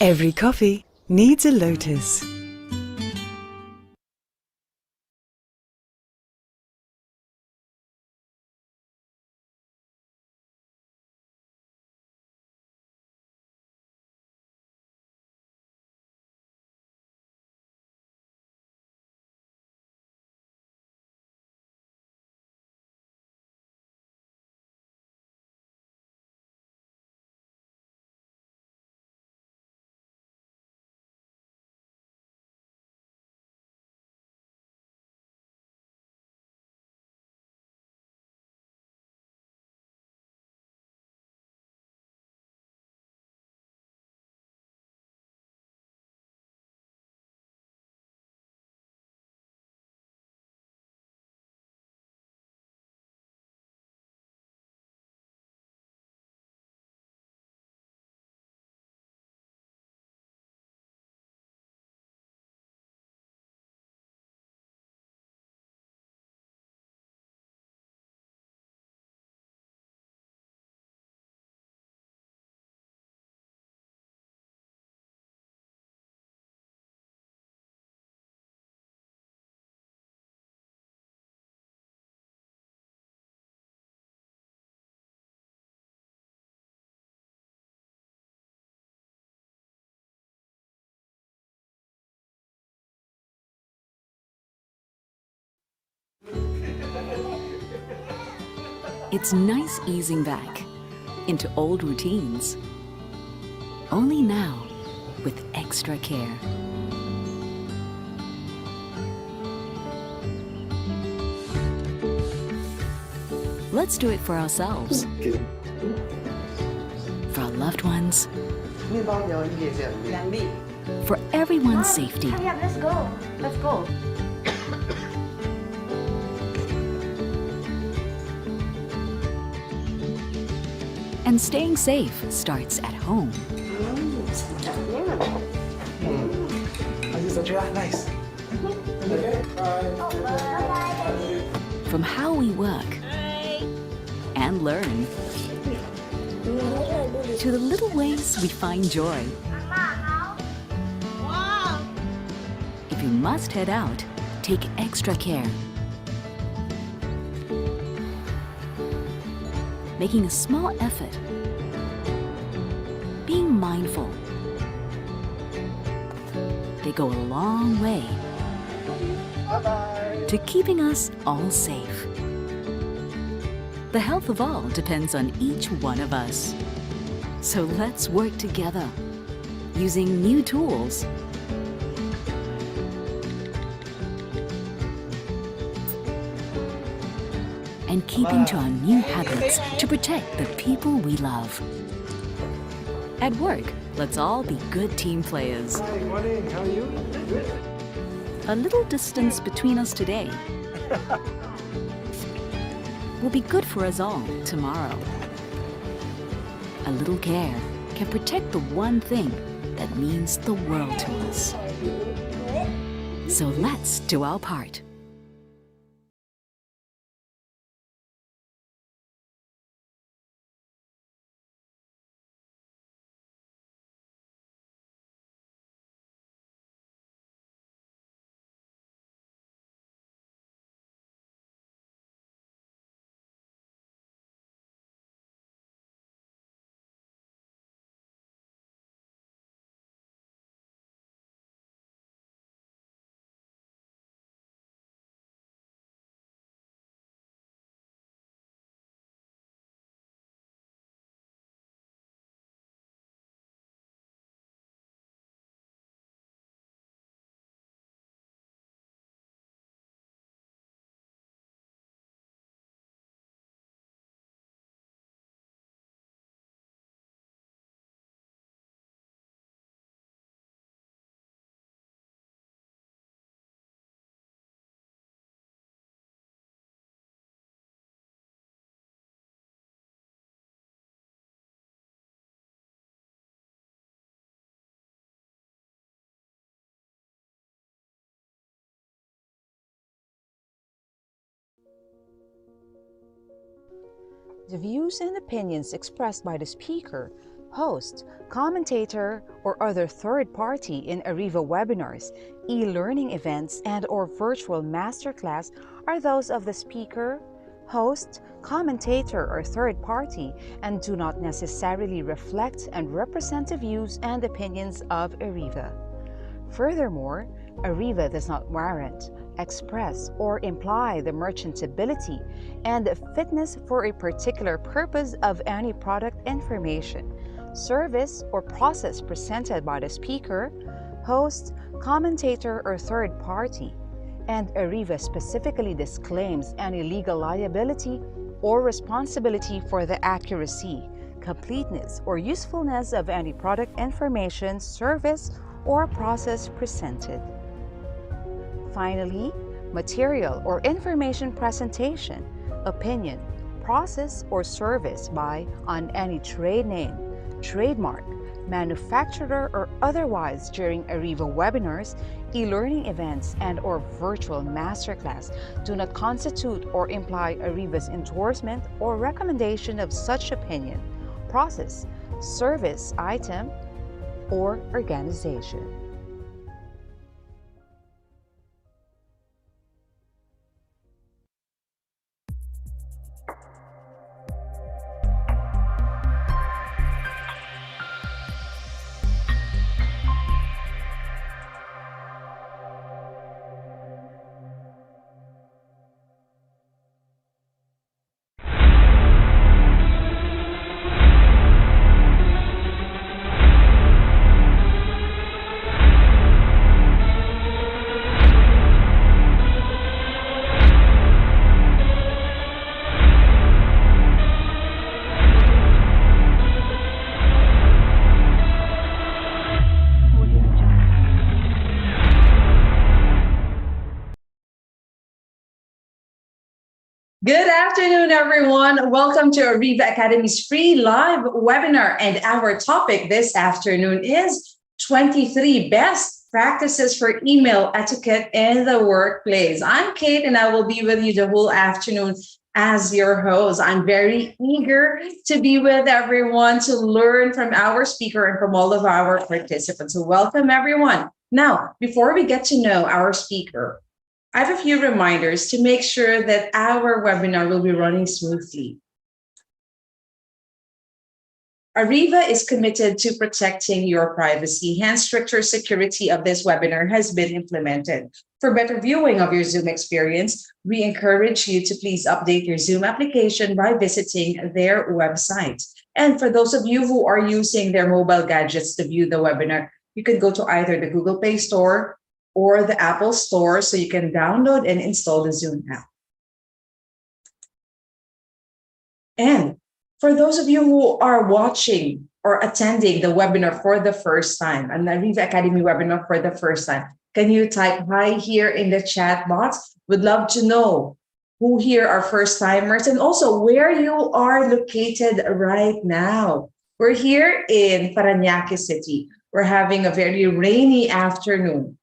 Every coffee needs a lotus. It's nice easing back into old routines. Only now, with extra care. Let's do it for ourselves, for our loved ones, for everyone's safety. Hurry up, let's go. Let's go. And staying safe starts at home. Nice. From how we work and learn, to the little ways we find joy. If you must head out, take extra care. Making a small effort, being mindful. They go a long way to keeping us all safe. The health of all depends on each one of us. So let's work together, using new tools and keeping to our new habits to protect the people we love. At work, let's all be good team players. Hi, morning. How are you? Good. A little distance between us today will be good for us all tomorrow. A little care can protect the one thing that means the world to us. So let's do our part. The views and opinions expressed by the speaker Host, commentator, or other third party in Ariva webinars, e-learning events, and/or virtual masterclass are those of the speaker, host, commentator, or third party and do not necessarily reflect and represent the views and opinions of Ariva. Furthermore, Ariva does not warrant, express, or imply the merchantability and fitness for a particular purpose of any product information, service, or process presented by the speaker, host, commentator, or third party, and Ariva specifically disclaims any legal liability or responsibility for the accuracy, completeness, or usefulness of any product information, service, or process presented. Finally, material or information presentation, opinion, process, or service by, on any trade name, trademark, manufacturer, or otherwise during Ariva webinars, e-learning events, and/or virtual masterclass do not constitute or imply Ariva's endorsement or recommendation of such opinion, process, service, item, or organization. Good afternoon, everyone. Welcome to Ariva Academy's free live webinar. And our topic this afternoon is 23 best practices for email etiquette in the workplace. I'm Kate, and I will be with you the whole afternoon as your host. I'm very eager to be with everyone to learn from our speaker and from all of our participants. So welcome, everyone. Now, before we get to know our speaker, I have a few reminders to make sure that our webinar will be running smoothly. Ariva is committed to protecting your privacy, hence stricter security of this webinar has been implemented. For better viewing of your Zoom experience, we encourage you to please update your Zoom application by visiting their website. And for those of you who are using their mobile gadgets to view the webinar, you can go to either the Google Play Store or the Apple Store so you can download and install the Zoom app. And for those of you who are watching or attending the webinar for the first time, an Ariva Academy webinar for the first time, can you type hi here in the chat box? Would love to know who here are first timers and also where you are located right now. We're here in Parañaque City. We're having a very rainy afternoon.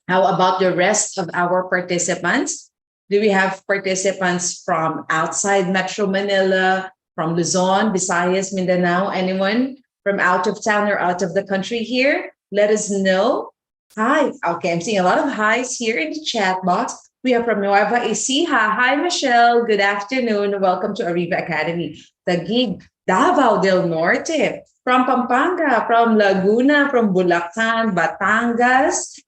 How about the rest of our participants? Do we have participants from outside Metro Manila, from Luzon, Visayas, Mindanao? Anyone from out of town or out of the country here? Let us know. Hi. Okay, I'm seeing a lot of highs here in the chat box. We have from Nueva Ecija. Hi, Michelle. Good afternoon. Welcome to Ariva Academy. Taguig, Davao del Norte. From Pampanga, from Laguna, from Bulacan, Batangas.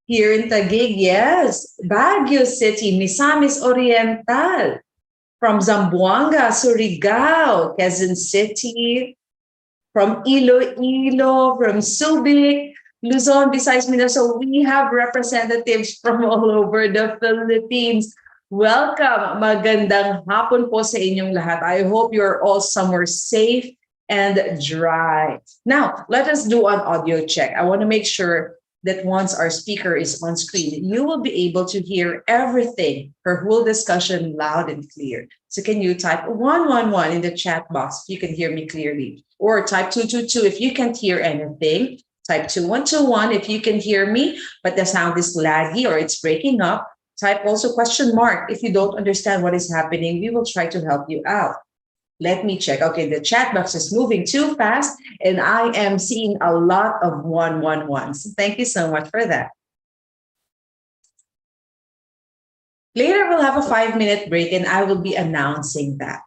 Here in Taguig, yes. Baguio City, Misamis Oriental. From Zamboanga, Surigao, Quezon City. From Iloilo, from Subic, Luzon, Visayas, Mindanao. So we have representatives from all over the Philippines. Welcome. Magandang hapon po sa inyong lahat. I hope you're all somewhere safe and dry. Now, let us do an audio check. I want to make sure that once our speaker is on screen, you will be able to hear everything, her whole discussion loud and clear. So can you type 111 in the chat box if you can hear me clearly? Or type 222 if you can't hear anything. Type 2121 if you can hear me, but the sound is laggy or it's breaking up. Type also question mark if you don't understand what is happening. We will try to help you out. Let me check. Okay, the chat box is moving too fast, and I am seeing a lot of 111s. Thank you so much for that. Later, we'll have a 5-minute break, and I will be announcing that.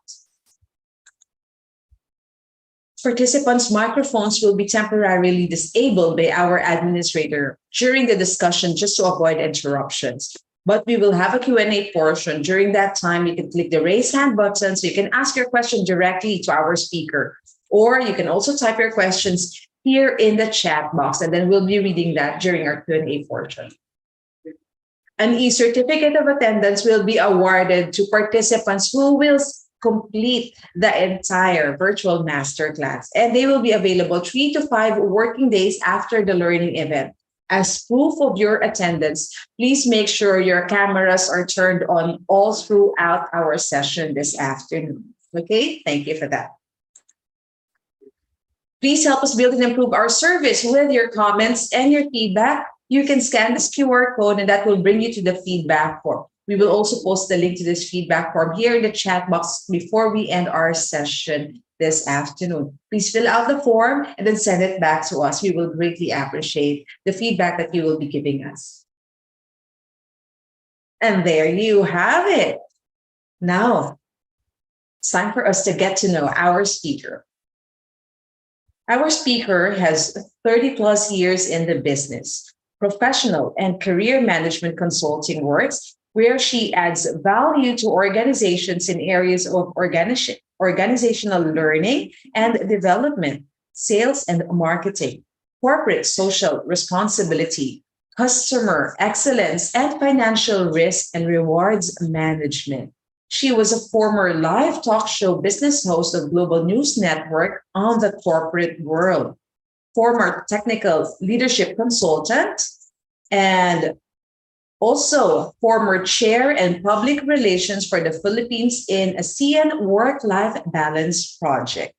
Participants' microphones will be temporarily disabled by our administrator during the discussion just to avoid interruptions. But we will have a Q&A portion. During that time, you can click the raise hand button so you can ask your question directly to our speaker. Or you can also type your questions here in the chat box, and then we'll be reading that during our Q&A portion. An e-certificate of attendance will be awarded to participants who will complete the entire virtual masterclass, and they will be available 3 to 5 working days after the learning event. As proof of your attendance, please make sure your cameras are turned on all throughout our session this afternoon. Okay, thank you for that. Please help us build and improve our service with your comments and your feedback. You can scan this QR code and that will bring you to the feedback form. We will also post the link to this feedback form here in the chat box before we end our session this afternoon. Please fill out the form and then send it back to us. We will greatly appreciate the feedback that you will be giving us. And there you have it. Now, it's time for us to get to know our speaker. Our speaker has 30 plus years in the business, professional and career management consulting works, where she adds value to organizations in areas of organizational learning and development, sales and marketing, corporate social responsibility, customer excellence, and financial risk and rewards management. She was a former live talk show business host of Global News Network on the corporate world, former technical leadership consultant, and also former chair and public relations for the Philippines in ASEAN Work-Life Balance Project.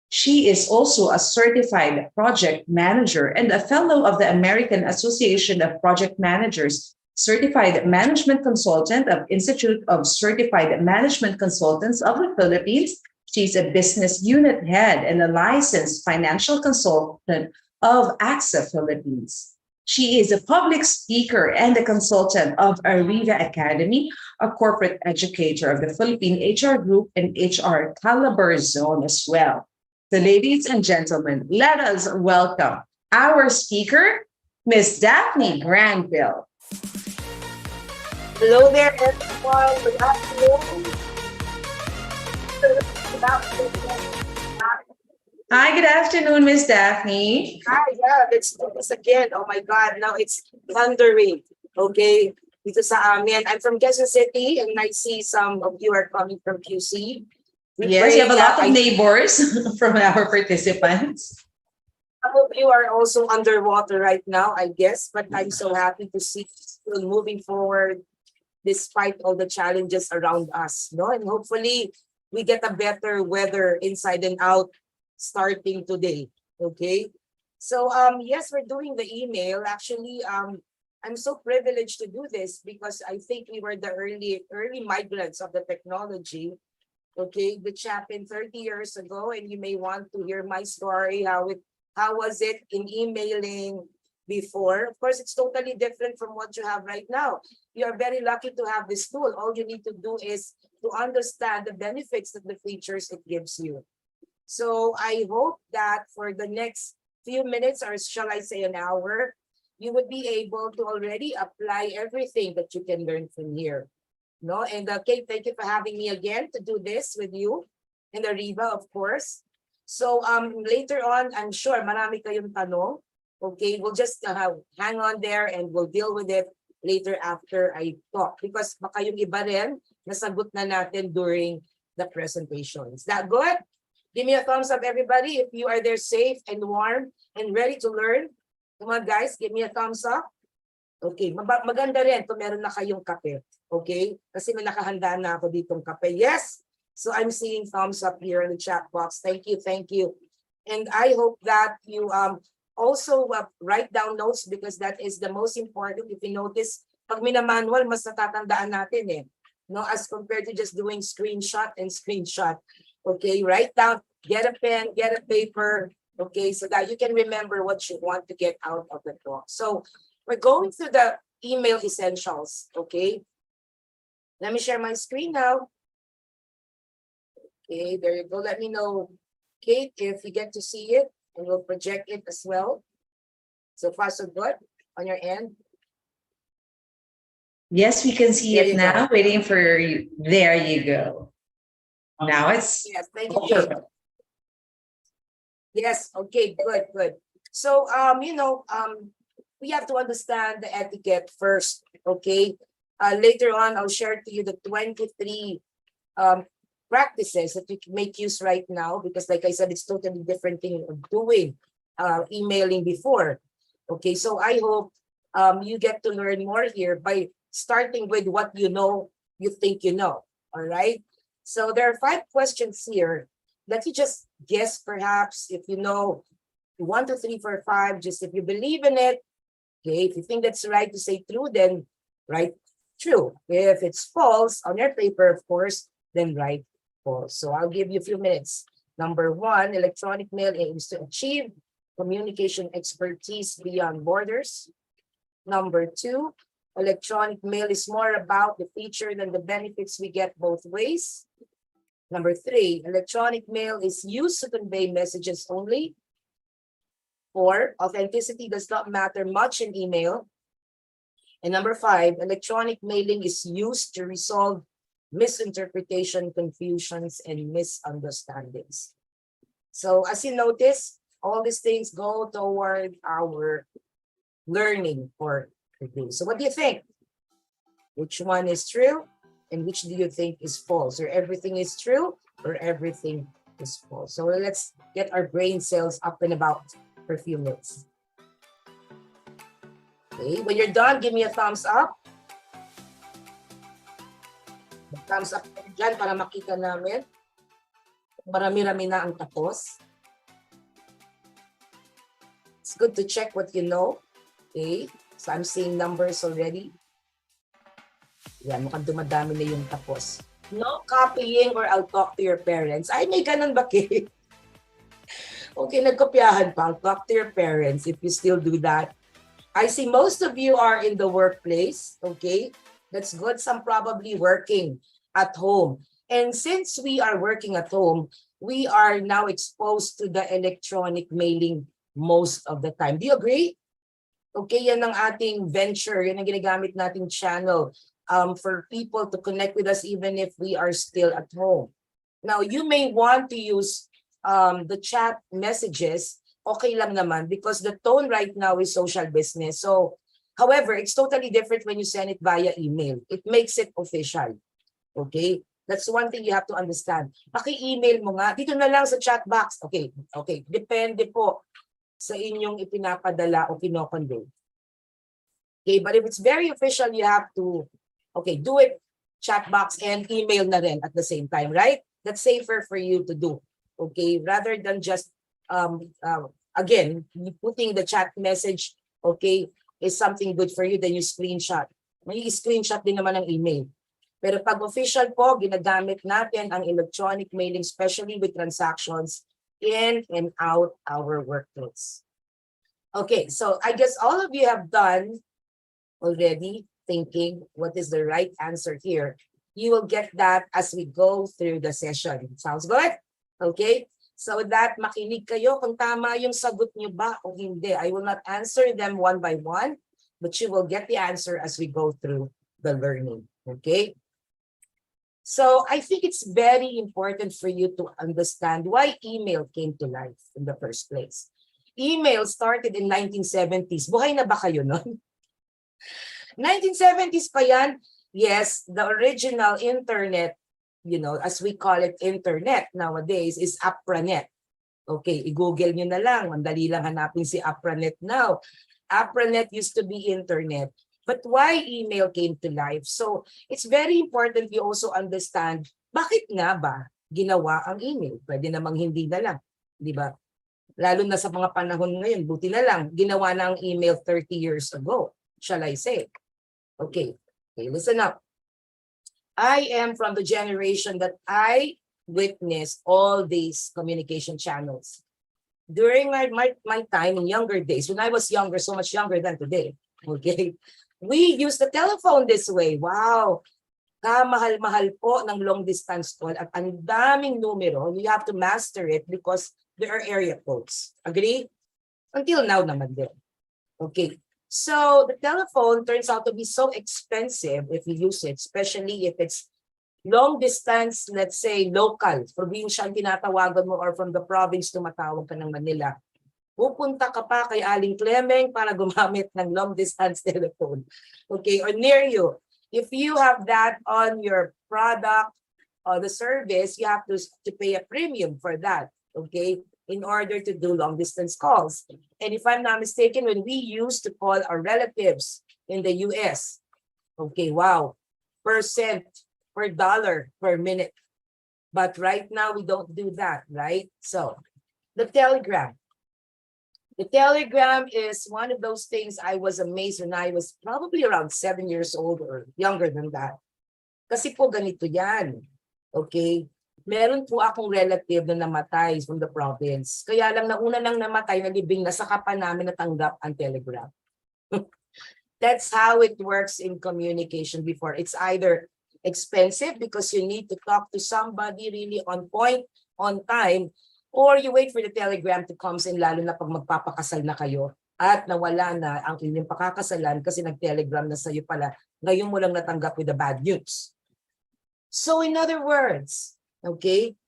She is also a certified project manager and a fellow of the American Association of Project Managers, certified management consultant of Institute of Certified Management Consultants of the Philippines. She's a business unit head and a licensed financial consultant of AXA Philippines. She is a public speaker and a consultant of Ariva Academy, a corporate educator of the Philippine HR Group and HR Caliber Zone as well. So, ladies and gentlemen, let us welcome our speaker, Miss Daphne Granville. Hello there, everyone. Good afternoon. Hi, good afternoon, Miss Daphne. Hi, yeah, let's do this again. Oh my God, now it's thundering. Okay, dito sa amin. I'm from Quezon City, and I see some of you are coming from QC. Yes, you have a lot of neighbors from our participants. Some of you are also underwater right now, I guess, but I'm so happy to see still moving forward despite all the challenges around us. No? And hopefully we get a better weather inside and out starting today. Okay. So yes, we're doing the email. Actually, I'm so privileged to do this because I think we were the early migrants of the technology. Okay, which happened 30 years ago, and you may want to hear my story, how was it in emailing before. Of course, it's totally different from what you have right now. You are very lucky to have this tool. All you need to do is to understand the benefits and the features it gives you. So I hope that for the next few minutes, or shall I say an hour, you would be able to already apply everything that you can learn from here. No, and Kate, thank you for having me again to do this with you and Ariva, of course. So later on, I'm sure marami kayong tanong. Okay, we'll just hang on there and we'll deal with it later after I talk, because baka yung iba rin nasagot na natin during the presentation. Is that good? Give me a thumbs up, everybody, if you are there safe and warm and ready to learn. Come on, guys, give me a thumbs up. Okay, maganda rin kung meron na kayong kape. Okay? Kasi may nakahanda na ako ditong kape. Yes! So I'm seeing thumbs up here in the chat box. Thank you, thank you. And I hope that you also write down notes, because that is the most important. If you notice, pag minamanual, mas natatandaan natin eh. No, as compared to just doing screenshot and screenshot. Okay, write down, get a pen, get a paper, okay, so that you can remember what you want to get out of the talk. So we're going through the email essentials, okay? Let me share my screen now. Okay, there you go. Let me know, Kate, if you get to see it, and we'll project it as well. So far, so good on your end. Yes, we can see There it you now. go. Waiting for you. There you go. Now it's Yes, thank you, Kate. Yes, okay, good, good. So, we have to understand the etiquette first, okay? Later on, I'll share to you the 23 practices that you can make use right now, because like I said, it's totally different thing of doing emailing before. Okay, so I hope you get to learn more here by starting with what you know, you think you know, all right? So there are 5 questions here that you just guess perhaps if you know 1, 2, 3, 4, 5, just if you believe in it, okay, if you think that's right to say true, then write true. If it's false on your paper, of course, then write false. So I'll give you a few minutes. Number 1, electronic mail aims to achieve communication expertise beyond borders. Number 2, electronic mail is more about the feature than the benefits we get both ways. Number 3, electronic mail is used to convey messages only. 4, authenticity does not matter much in email. And number 5, electronic mailing is used to resolve misinterpretation, confusions, and misunderstandings. So as you notice, all these things go toward our learning for today. So what do you think? Which one is true? And which do you think is false? Or everything is true or everything is false? So let's get our brain cells up and about for a few minutes. Okay, when you're done, give me a thumbs up. Thumbs up dyan para makita namin. Marami-rami na ang tapos. It's good to check what you know. Okay, so I'm seeing numbers already. Yan, mukhang dumadami na yung tapos. No copying or I'll talk to your parents. Ay, may ganun ba, Kate? Okay, nagkopyahan pa. I'll talk to your parents if you still do that. I see most of you are in the workplace. Okay, that's good. Some probably working at home. And since we are working at home, we are now exposed to the electronic mailing most of the time. Do you agree? Okay, yan ang ating venture. Yan ang ginagamit nating channel for people to connect with us even if we are still at home. Now, you may want to use the chat messages. Okay lang naman because the tone right now is social business. So, however, it's totally different when you send it via email. It makes it official. Okay? That's one thing you have to understand. Paki-email mo nga. Dito na lang sa chat box. Okay, okay. Depende po sa inyong ipinapadala o kino-convey. Okay, but if it's very official, you have to, okay, do it chat box and email na rin at the same time, right? That's safer for you to do. Okay, rather than just, again, putting the chat message, okay, is something good for you, then you screenshot. May screenshot din naman ng email. Pero pag official po, ginagamit natin ang electronic mailing, especially with transactions in and out our workplace. Okay, so I guess all of you have done already thinking what is the right answer here. You will get that as we go through the session. Sounds good? Okay, so that makinig kayo kung tama yung sagot nyo ba o hindi. I will not answer them one by one, but you will get the answer as we go through the learning. Okay? So I think it's very important for you to understand why email came to life in the first place. Email started in 1970s. Buhay na ba kayo nun? 1970s pa yan? Yes, the original internet, you know, as we call it internet nowadays, is APRANET. Okay, i-google nyo na lang. Mandali lang hanapin si APRANET now. APRANET used to be internet. But why email came to life? So it's very important you also understand bakit nga ba ginawa ang email. Pwede namang hindi na lang, di ba? Lalo na sa mga panahon ngayon, buti na lang, ginawa na ang email 30 years ago, shall I say. Okay, listen up. I am from the generation that I witnessed all these communication channels. During my time in younger days, when I was younger, so much younger than today, okay, we used the telephone this way. Wow, kamahal-mahal po ng long distance call at ang daming numero. You have to master it because there are area codes. Agree? Until now naman din. Okay. So the telephone turns out to be so expensive if you use it, especially if it's long distance, let's say local, probinsya ang tinatawagan mo or from the province tumatawag ka ng Manila. Pupunta ka pa kay Aling Clemeng para gumamit ng long distance telephone. Okay, or near you. If you have that on your product or the service, you have to pay a premium for that, okay, in order to do long distance calls. And if I'm not mistaken, when we used to call our relatives in the US, okay, wow, percent per dollar per minute. But right now, we don't do that, right? So, the telegram. The telegram is one of those things I was amazed when I was probably around 7 years old or younger than that. Kasi po ganito yan. Okay? Meron po akong relative na namatay from the province. Kaya lang nauna lang namatay na libing na saka pa namin natanggap ang telegram. That's how it works in communication before. It's either expensive because you need to talk to somebody really on point, on time, or you wait for the telegram to come in, lalo na pag magpapakasal na kayo at nawala na ang inyong pakakasalan kasi nag-telegram na sa'yo pala, ngayon mo lang natanggap with the bad news. So in other words, okay,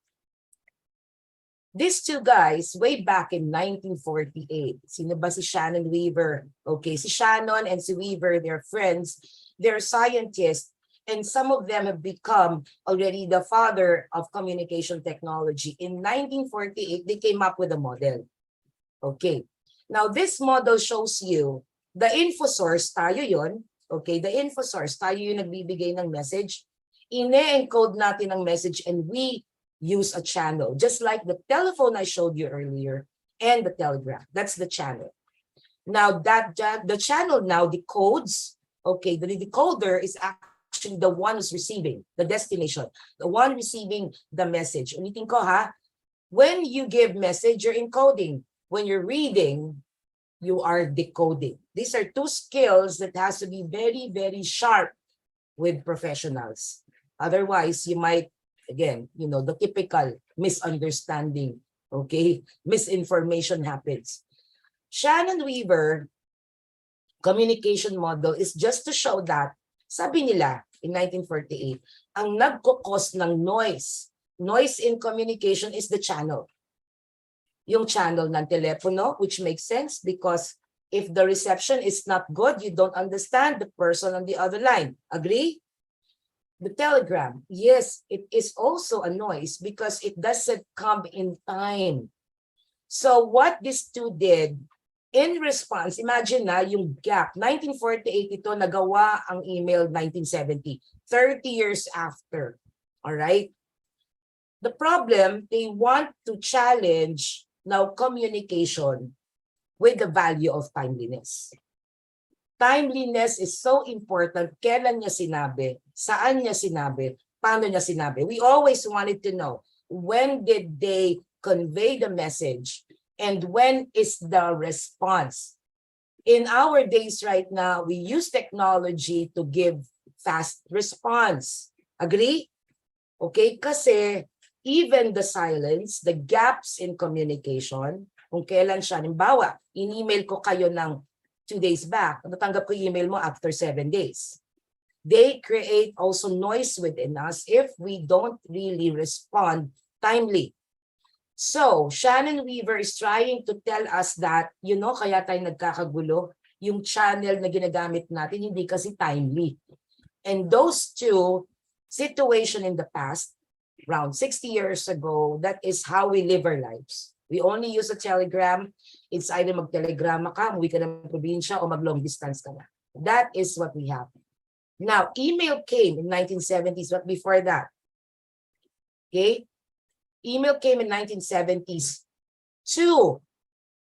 these two guys, way back in 1948, sino ba si Shannon Weaver? Okay, si Shannon and si Weaver, they're friends, they're scientists, and some of them have become already the father of communication technology. In 1948, they came up with a model. Okay. Now, this model shows you the info source, tayo yon. Okay, the info source, tayo yung nagbibigay ng message. Ine-encode natin ang message and we use a channel, just like the telephone I showed you earlier and the telegram. That's the channel. Now, the channel now decodes. Okay, the decoder is actually the one who's receiving the destination, the one receiving the message. Ulitin ko ha, when you give message, you're encoding. When you're reading, you are decoding. These are two skills that has to be very, very sharp with professionals. Otherwise, you might, again, you know, the typical misunderstanding, okay? Misinformation happens. Shannon Weaver communication model is just to show that, sabi nila, in 1948, ang nagkukos ng noise in communication is the channel. Yung channel ng telepono, which makes sense because if the reception is not good, you don't understand the person on the other line. Agree? The telegram, yes, it is also a noise because it doesn't come in time. So what these two did, in response, imagine na yung gap. 1948 ito, nagawa ang email 1970, 30 years after. All right? The problem, they want to challenge now communication with the value of timeliness. Timeliness is so important. Kailan niya sinabi? Saan niya sinabi? Paano niya sinabi? We always wanted to know, when did they convey the message? And when is the response? In our days right now, we use technology to give fast response. Agree? Okay? Kasi even the silence, the gaps in communication, kung kailan siya, halimbawa, in-email ko kayo ng 2 days back, natanggap ko email mo after 7 days. They create also noise within us if we don't really respond timely. So, Shannon Weaver is trying to tell us that, you know, kaya tayo nagkakagulo, yung channel na ginagamit natin, hindi kasi timely. And those two situation in the past, around 60 years ago, that is how we live our lives. We only use a telegram. It's either mag-telegrama ka, umuwi ka ng probinsya, o mag-long distance ka na. That is what we have. Now, email came in 1970s, but before that, okay? Email came in 1970s to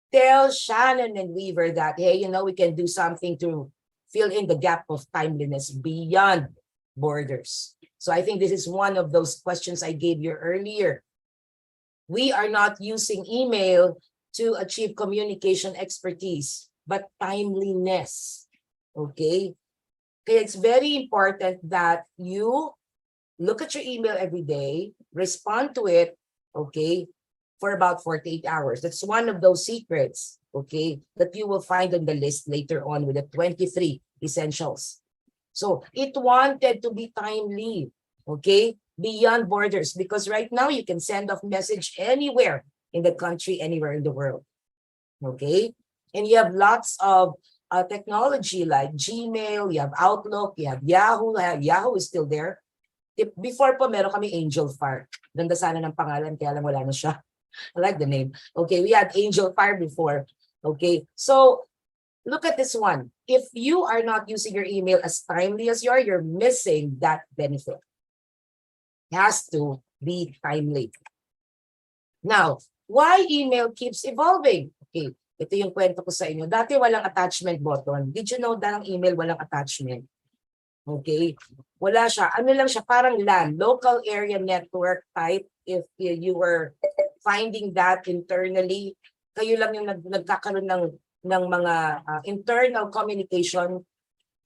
tell Shannon and Weaver that, hey, you know, we can do something to fill in the gap of timeliness beyond borders. So I think this is one of those questions I gave you earlier. We are not using email to achieve communication expertise, but timeliness. Okay? Okay, it's very important that you look at your email every day, respond to it, okay, for about 48 hours. That's one of those secrets, okay, that you will find on the list later on with the 23 essentials. So it wanted to be timely, okay, beyond borders, because right now you can send off message anywhere in the country, anywhere in the world, okay? And you have lots of technology like Gmail, you have Outlook, you have Yahoo. Yahoo is still there. Before po, meron kami Angel Fire. Ganda sana ng pangalan, kaya lang wala na siya. I like the name. Okay, we had Angel Fire before. Okay, so look at this one. If you are not using your email as timely as you're missing that benefit. It has to be timely. Now, why email keeps evolving? Okay, ito yung kwento ko sa inyo. Dati walang attachment button. Did you know that ang email walang attachment? Okay, wala siya. Ano lang siya, parang LAN, local area network type. If you were finding that internally, kayo lang yung nagkakaroon ng mga internal communication.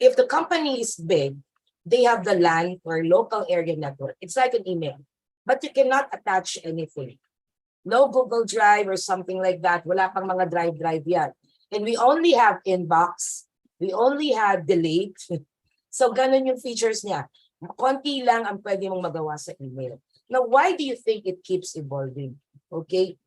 If the company is big, they have the LAN or local area network. It's like an email, but you cannot attach anything. No Google Drive or something like that. Wala pang mga drive yan. And we only have inbox. We only have delete. So ganun yung features niya. Konti lang ang pwede mong magawa sa email. Now, why do you think it keeps evolving? Okay.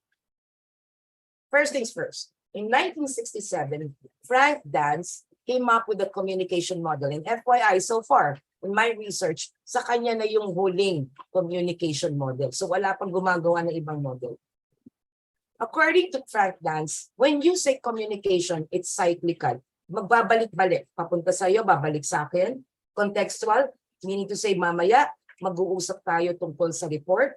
First things first. In 1967, Frank Dance came up with the communication model. And FYI, so far, in my research, sa kanya na yung huling communication model. So wala pang gumagawa ng ibang model. According to Frank Dance, when you say communication, it's cyclical. Magbabalik-balik. Papunta sa iyo, babalik sa akin. Contextual, meaning to say, mamaya, mag-uusap tayo tungkol sa report.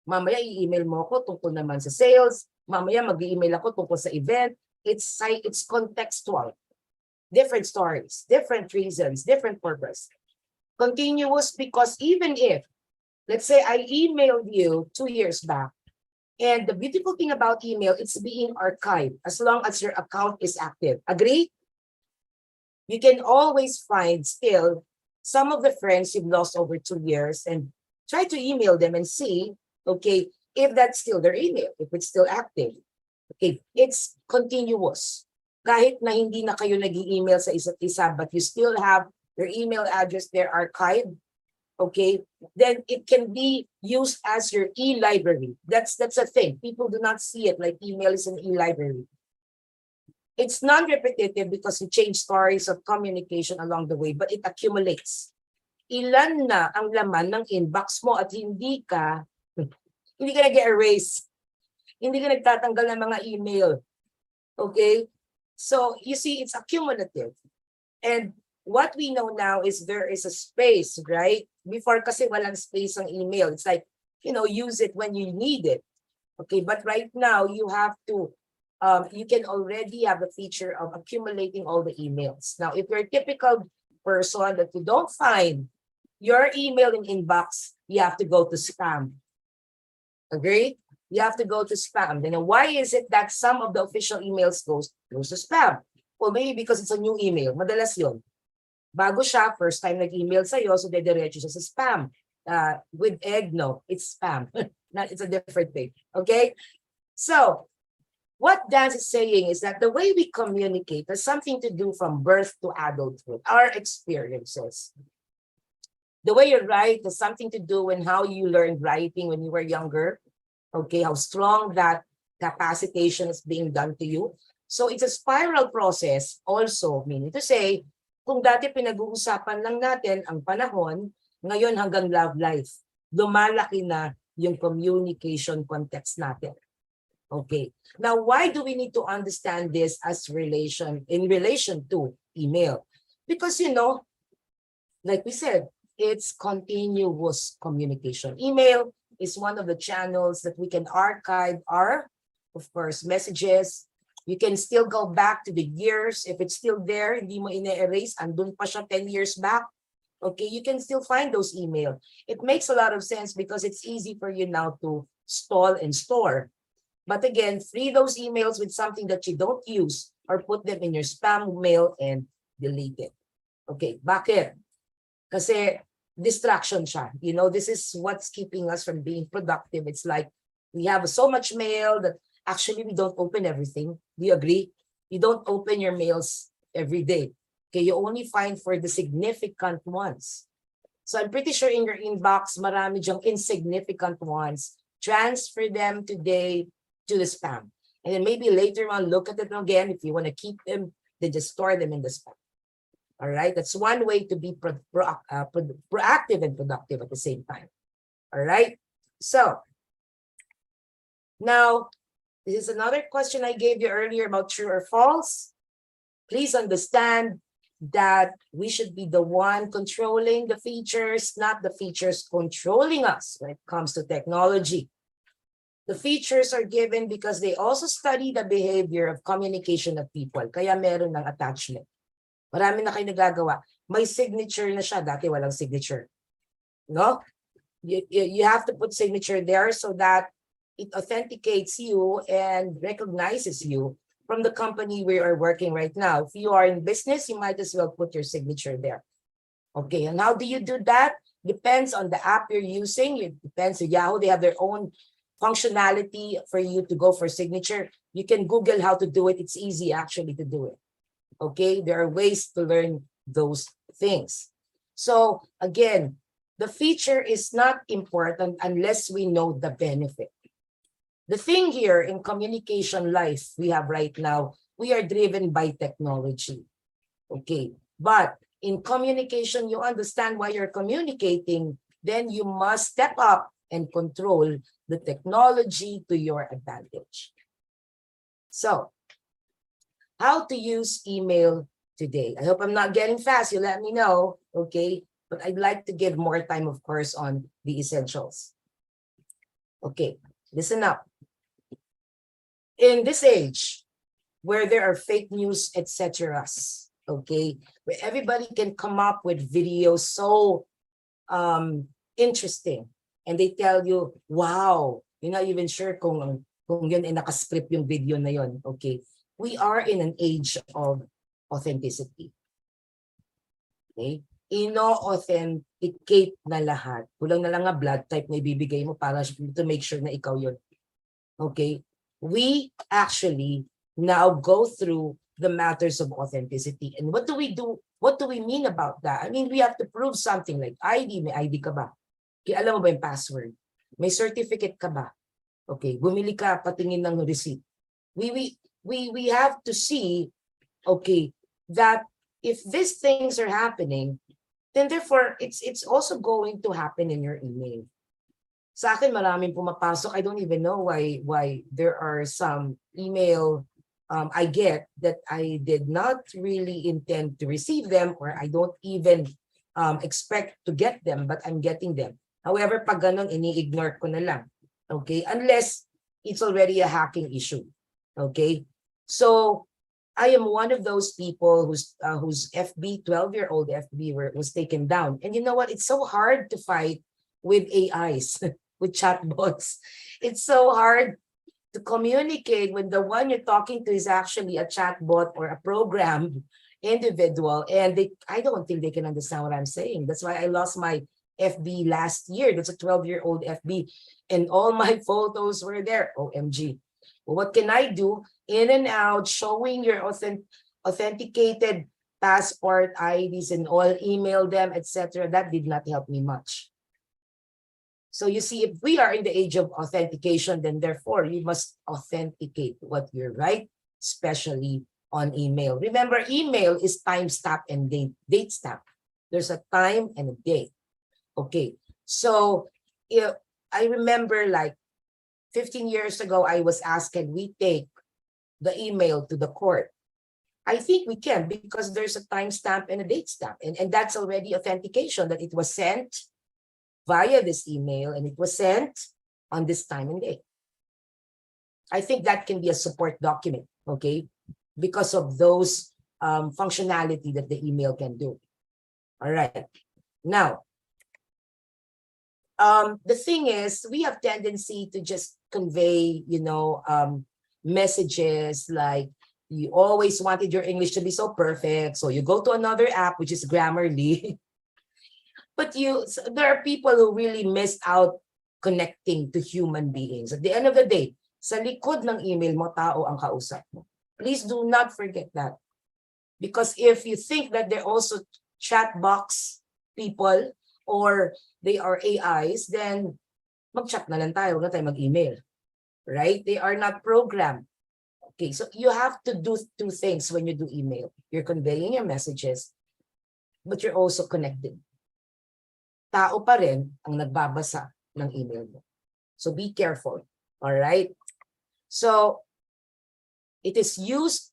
Mamaya, i-email mo ako tungkol naman sa sales. Mamaya, mag-email ako tungkol sa event. It's contextual. Different stories, different reasons, different purpose. Continuous because even if, let's say I emailed you 2 years back, and the beautiful thing about email, it's being archived as long as your account is active. Agree? You can always find still some of the friends you've lost over 2 years and try to email them and see, okay, if that's still their email, if it's still active. Okay, it's continuous. Kahit na hindi na kayo nag-email sa isa't isa, but you still have your email address there archived, okay, then it can be used as your e-library. That's a thing. People do not see it like email is an e-library. It's non-repetitive because you change stories of communication along the way, but it accumulates. Ilan na ang laman ng inbox mo at hindi ka nag-erase. Hindi ka nagtatanggal ng mga email. Okay? So, you see, it's accumulative. And what we know now is there is a space, right? Before kasi walang space ang email. It's like, use it when you need it. Okay, but right now, you have to you can already have the feature of accumulating all the emails. Now, if you're a typical person that you don't find your email in inbox, you have to go to spam. Agree? You have to go to spam. Then why is it that some of the official emails goes to spam? Well, maybe because it's a new email. Madalas yun. Bago siya, first time nag-email sa'yo, so dediretso siya sa spam. With egg, no, it's spam. It's a different thing. Okay? So, what Dan is saying is that the way we communicate has something to do from birth to adulthood, our experiences. The way you write has something to do with how you learned writing when you were younger, okay, how strong that capacitation is being done to you. So it's a spiral process also, meaning to say, kung dati pinag-uusapan lang natin ang panahon, ngayon hanggang love life, lumalaki na yung communication context natin. Okay. Now, why do we need to understand this as in relation to email? Because, like we said, it's continuous communication. Email is one of the channels that we can archive our, of course, messages. You can still go back to the years. If it's still there, hindi mo ine-erase, andun pa siya 10 years back. Okay, you can still find those emails. It makes a lot of sense because it's easy for you now to stall and store. But again, free those emails with something that you don't use or put them in your spam mail and delete it. Okay, bakit? Kasi distraction siya. You know, this is what's keeping us from being productive. It's like we have so much mail that actually we don't open everything. Do you agree? You don't open your mails every day. Okay, you only find for the significant ones. So I'm pretty sure in your inbox, marami dyang insignificant ones. Transfer them today to the spam. And then maybe later on, look at it again. If you want to keep them, then just store them in the spam. All right, that's one way to be proactive and productive at the same time. All right, so now this is another question I gave you earlier about true or false. Please understand that we should be the one controlling the features, not the features controlling us when it comes to technology. The features are given because they also study the behavior of communication of people. Kaya meron ng attachment. Marami na kayo nagagawa. May signature na siya. Dati walang signature. No? You have to put signature there so that it authenticates you and recognizes you from the company we are working right now. If you are in business, you might as well put your signature there. Okay, and how do you do that? Depends on the app you're using. It depends on Yahoo. They have their own functionality for you to go for signature. You can Google how to do it. It's easy actually to do it. Okay, there are ways to learn those things. So again, the feature is not important unless we know the benefit. The thing here in communication life we have right now, we are driven by technology. Okay, but in communication, you understand why you're communicating, then you must step up and control the technology to your advantage. So, how to use email today. I hope I'm not getting fast. You let me know, okay? But I'd like to give more time, of course, on the essentials. Okay, listen up. In this age, where there are fake news, etc., okay, where everybody can come up with videos so interesting, and they tell you, wow, you're not even sure kung yun ay nakascript yung video na yun, okay? We are in an age of authenticity. Okay? Ino-authenticate na lahat. Kulang na lang nga blood type na ibibigay mo para to make sure na ikaw yun. Okay? We actually now go through the matters of authenticity. And what do we do? What do we mean about that? I mean, we have to prove something like ID. May ID ka ba? Kaya alam mo ba yung password? May certificate ka ba? Okay, bumili ka, patingin ng receipt. We have to see, okay, that if these things are happening, then therefore it's also going to happen in your email. Sa akin, maraming pumapasok. I don't even know why there are some email I get that I did not really intend to receive them, or I don't even expect to get them, but I'm getting them. However, pag ganun, ini-ignore ko na lang. Okay? Unless it's already a hacking issue. Okay? So, I am one of those people whose FB, 12-year-old FB was taken down. And you know what? It's so hard to fight with AIs. With chatbots. It's so hard to communicate when the one you're talking to is actually a chatbot or a programmed individual, and I don't think they can understand what I'm saying. That's why I lost my FB last year. That's a 12-year-old FB, and all my photos were there. OMG. Well, what can I do? In and out, showing your authenticated passport IDs and all, email them, etc. That did not help me much. So you see, if we are in the age of authentication, then therefore you must authenticate what you write, especially on email. Remember, email is time stamp and date stamp. There's a time and a date. Okay, so I remember like 15 years ago, I was asked, can we take the email to the court? I think we can, because there's a time stamp and a date stamp, and that's already authentication that it was sent via this email, and it was sent on this time and date. I think that can be a support document, okay, because of those functionality that the email can do. All right. Now, the thing is, we have tendency to just convey, messages like you always wanted your English to be so perfect. So you go to another app, which is Grammarly. But there are people who really missed out connecting to human beings. At the end of the day, sa likod ng email mo, tao ang kausap mo. Please do not forget that. Because if you think that they're also chat box people or they are AIs, then mag-chat na lang tayo, huwag na tayo mag-email. Right? They are not programmed. Okay, so you have to do two things when you do email. You're conveying your messages, but you're also connecting. Tao pa rin ang nagbabasa ng email mo. So be careful. All right? So it is used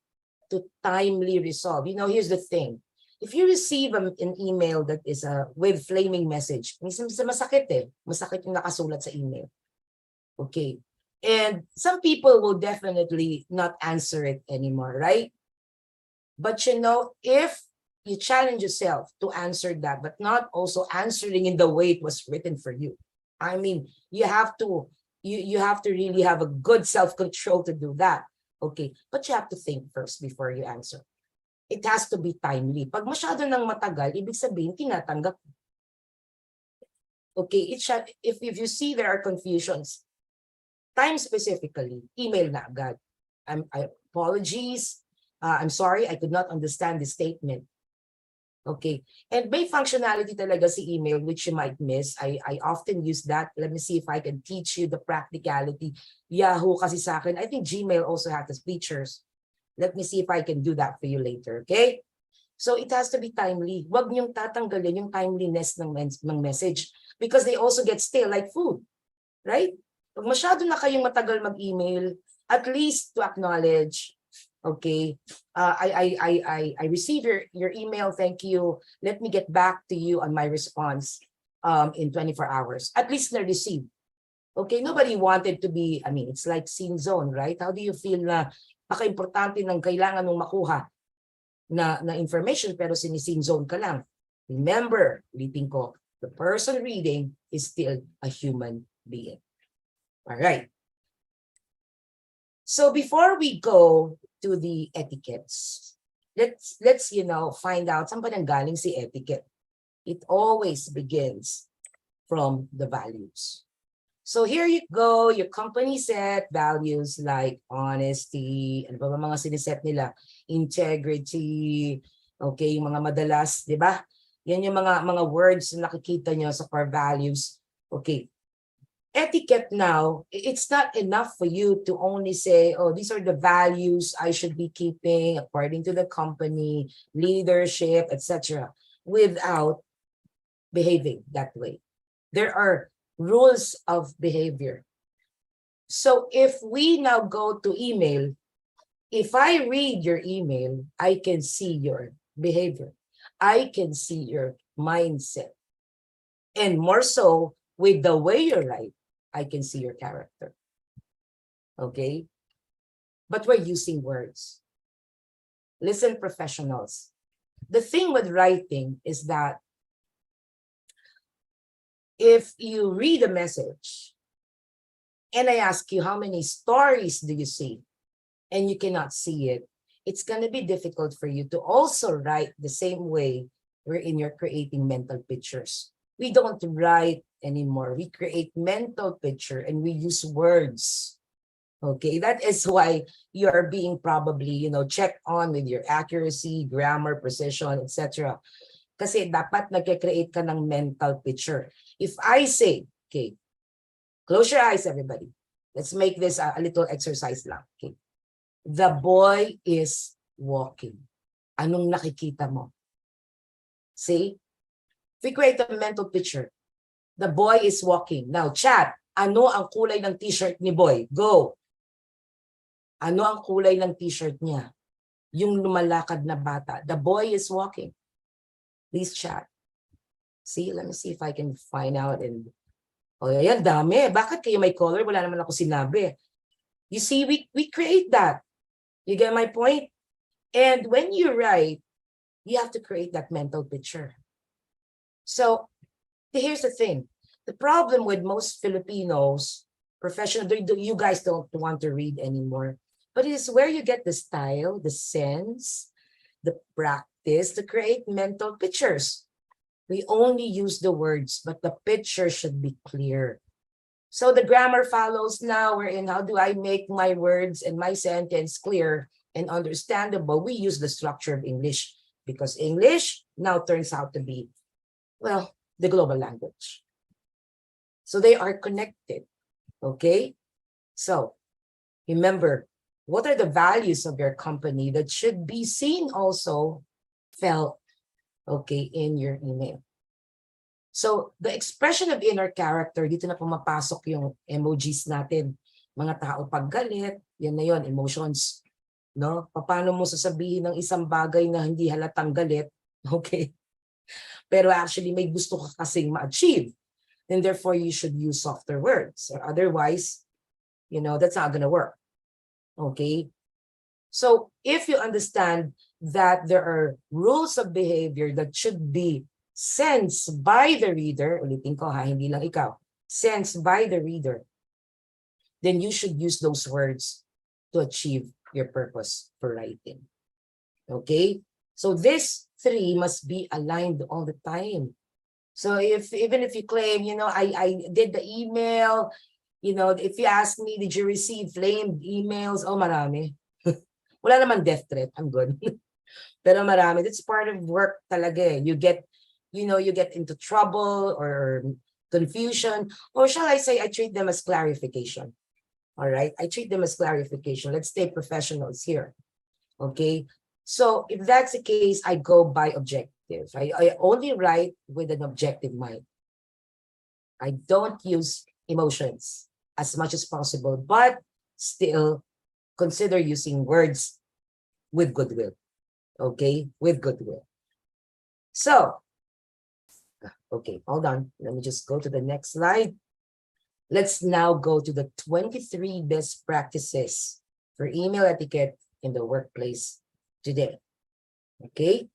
to timely resolve. Here's the thing. If you receive an email that is with flaming message, minsan masakit eh. Masakit yung nakasulat sa email. Okay. And some people will definitely not answer it anymore, right? But if you challenge yourself to answer that, but not also answering in the way it was written for you. I mean, you have to really have a good self-control to do that. Okay, but you have to think first before you answer. It has to be timely. Pag masyado nang matagal, ibig sabihin, tinatanggap. Okay, if you see there are confusions, time specifically, email na agad. Apologies. I'm sorry, I could not understand the statement. Okay, and may functionality talaga si email which you might miss. I often use that. Let me see if I can teach you the practicality. Yahoo kasi sa akin. I think Gmail also has the features. Let me see if I can do that for you later, okay? So it has to be timely. Huwag niyong tatanggalin yung timeliness ng message because they also get stale like food, right? Pag masyado na kayong matagal mag-email, at least to acknowledge, okay, I received your email. Thank you. Let me get back to you on my response in 24 hours. At least na received. Okay, nobody wanted to be, it's like scene zone, right? How do you feel na paka-importante ng kailangan mong makuha na information pero siniscene zone ka lang? Remember, ulitin ko, the person reading is still a human being. All right. So before we go to the etiquettes, let's find out saan ba nanggaling si etiquette. It always begins from the values. So here you go, your company set values like honesty, ano ba mga siniset nila? Integrity, okay, yung mga madalas, di ba? Yan yung mga words na nakikita nyo sa core values. Okay. Etiquette now, it's not enough for you to only say, oh, these are the values I should be keeping according to the company, leadership, etc., without behaving that way. There are rules of behavior. So if we now go to email, if I read your email, I can see your behavior. I can see your mindset. And more so, with the way you write, I can see your character. Okay? But we're using words. Listen, professionals. The thing with writing is that if you read a message and I ask you how many stories do you see and you cannot see it, it's going to be difficult for you to also write the same way wherein you're creating mental pictures. We don't write anymore. We create mental picture and we use words. Okay, that is why you are being probably, checked on with your accuracy, grammar, precision, etc. Kasi dapat nagke-create ka ng mental picture. If I say, okay, close your eyes, everybody. Let's make this a little exercise lang. Okay. The boy is walking. Anong nakikita mo? See? If we create a mental picture, the boy is walking. Now, chat, ano ang kulay ng t-shirt ni boy? Go. Ano ang kulay ng t-shirt niya? Yung lumalakad na bata. The boy is walking. Please chat. See, let me see if I can find out. Oh, yan, dami. Bakit kayo may color? Wala naman ako sinabi. You see, we create that. You get my point? And when you write, you have to create that mental picture. So here's the thing. The problem with most Filipinos, professional, you guys don't want to read anymore. But it is where you get the style, the sense, the practice to create mental pictures. We only use the words, but the picture should be clear. So the grammar follows now. We're in how do I make my words and my sentence clear and understandable? We use the structure of English because English now turns out to be, well, the global language. So they are connected, okay? So remember, what are the values of your company that should be seen also, felt, okay, in your email? So the expression of inner character, dito na pumapasok yung emojis natin. Mga tao pag galit, yan na yun, emotions. No? Paano mo sasabihin ng isang bagay na hindi halatang galit, okay? Pero actually may gusto ka kasing ma-achieve. And therefore you should use softer words. Or otherwise, you know, that's not gonna work. Okay? So if you understand that there are rules of behavior that should be sensed by the reader, ulitin ko ha, hindi lang ikaw, sensed by the reader, then you should use those words to achieve your purpose for writing. Okay? So this three must be aligned all the time. So even if you claim, you know, I did the email, you know, if you ask me, did you receive flamed emails? Oh, marami. Wala naman death threat. I'm good. Pero marami. That's part of work talaga. You get, you know, you get into trouble or confusion. Or shall I say, I treat them as clarification. All right? I treat them as clarification. Let's stay professionals here. Okay? So if that's the case, I go by objective. I only write with an objective mind. I don't use emotions as much as possible, but still consider using words with goodwill. Okay, with goodwill. So, okay, hold on. Let me just go to the next slide. Let's now go to the 23 best practices for email etiquette in the workplace today. Okay.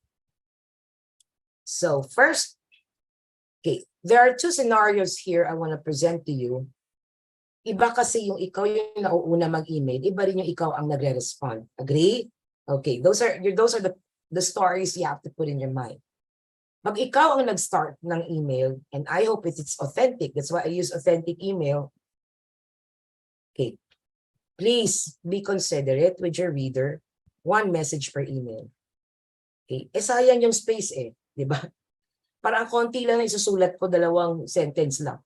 So first, okay, there are two scenarios here I want to present to you. Iba kasi yung ikaw yung nauuna mag-email, iba rin yung ikaw ang nagre-respond. Agree? Okay, those are the stories you have to put in your mind. Pag ikaw ang nag-start ng email, and I hope it's authentic, that's why I use authentic email. Okay, please be considerate with your reader, one message per email. Okay, sayang yung space di ba? Parang konti lang na isusulat ko, 2 sentence lang.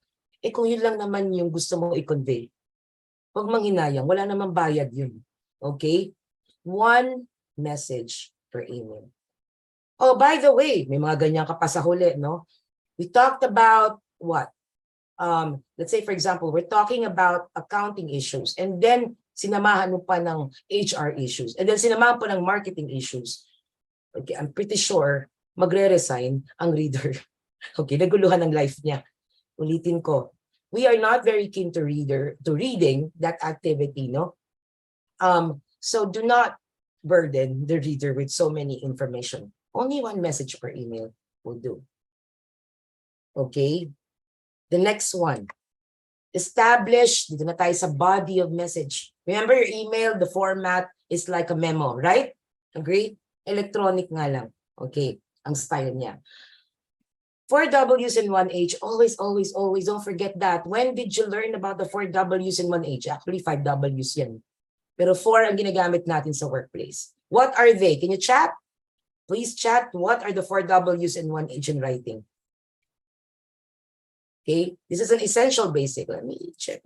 Kung yun lang naman yung gusto mo i-convey, huwag manghinayang, wala namang bayad yun. Okay? One message per email. Oh, by the way, may mga ganyan ka pa sa huli, no? We talked about what? Let's say, for example, we're talking about accounting issues and then sinamahan mo pa ng HR issues and then sinamahan pa ng marketing issues. Okay, I'm pretty sure magre-resign ang reader. Okay, naguluhan ng life niya. Ulitin ko, we are not very keen to reading that activity, no? So do not burden the reader with so many information. Only one message per email will do. Okay? The next one. Establish, dito na tayo sa body of message. Remember your email, the format is like a memo, right? Agree? Electronic nga lang. Okay, ang style niya. 4 W's and 1 H, always, always, always, don't forget that. When did you learn about the 4 W's and 1 H? Actually, 5 W's yan. Pero 4 ang ginagamit natin sa workplace. What are they? Can you chat? Please chat. What are the 4 W's and 1 H in writing? Okay, this is an essential basic. Let me check.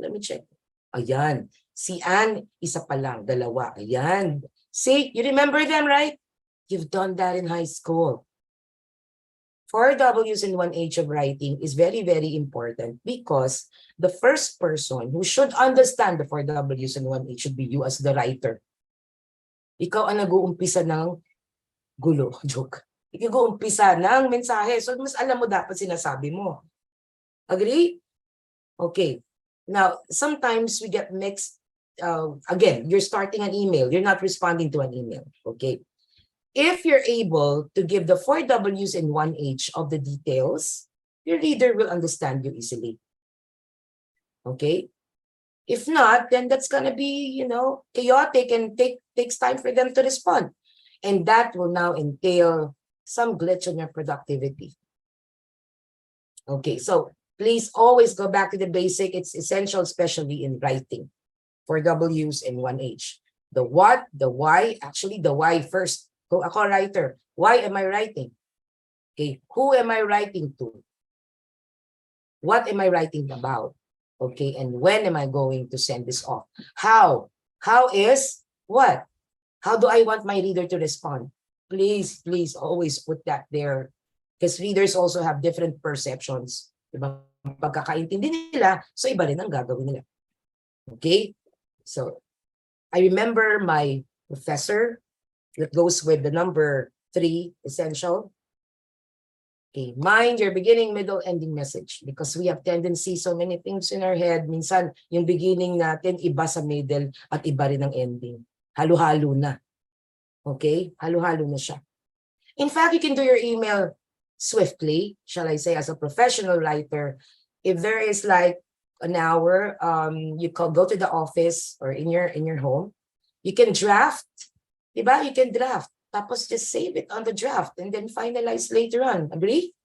Ayan. Si Anne, isa pa lang, 2. Ayan. See, you remember them, right? You've done that in high school. 4 W's and 1 H of writing is very, very important because the first person who should understand the 4 W's and 1 H should be you as the writer. Ikaw ang nag-uumpisa ng gulo. Joke. Ikaw nag-uumpisa ng mensahe. So, mas alam mo dapat sinasabi mo. Agree? Okay. Now, sometimes we get mixed. Again, you're starting an email. You're not responding to an email. Okay. If you're able to give the 4 W's and 1 H of the details, your reader will understand you easily. Okay? If not, then that's gonna be, chaotic and takes time for them to respond. And that will now entail some glitch on your productivity. Okay, so please always go back to the basic. It's essential, especially in writing. 4 W's and 1 H. The what, the why, actually the why first. Kung ako writer, why am I writing? Okay, who am I writing to? What am I writing about? Okay, and when am I going to send this off? How? How is what? How do I want my reader to respond? Please, please always put that there. Because readers also have different perceptions. Diba? Pagkakaintindi nila, so iba rin ang gagawin nila. Okay? So, I remember my professor that goes with the number 3 essential. Okay, mind your beginning, middle, ending message, because we have tendency, so many things in our head. Minsan, yung beginning natin, iba sa middle at iba rin ang ending. Halo-halo na. Okay? Halo-halo na siya. In fact, you can do your email swiftly, shall I say, as a professional writer. If there is like an hour, you can go to the office or in your home. You can draft. Diba? You can draft. Tapos just save it on the draft and then finalize later on. Agree?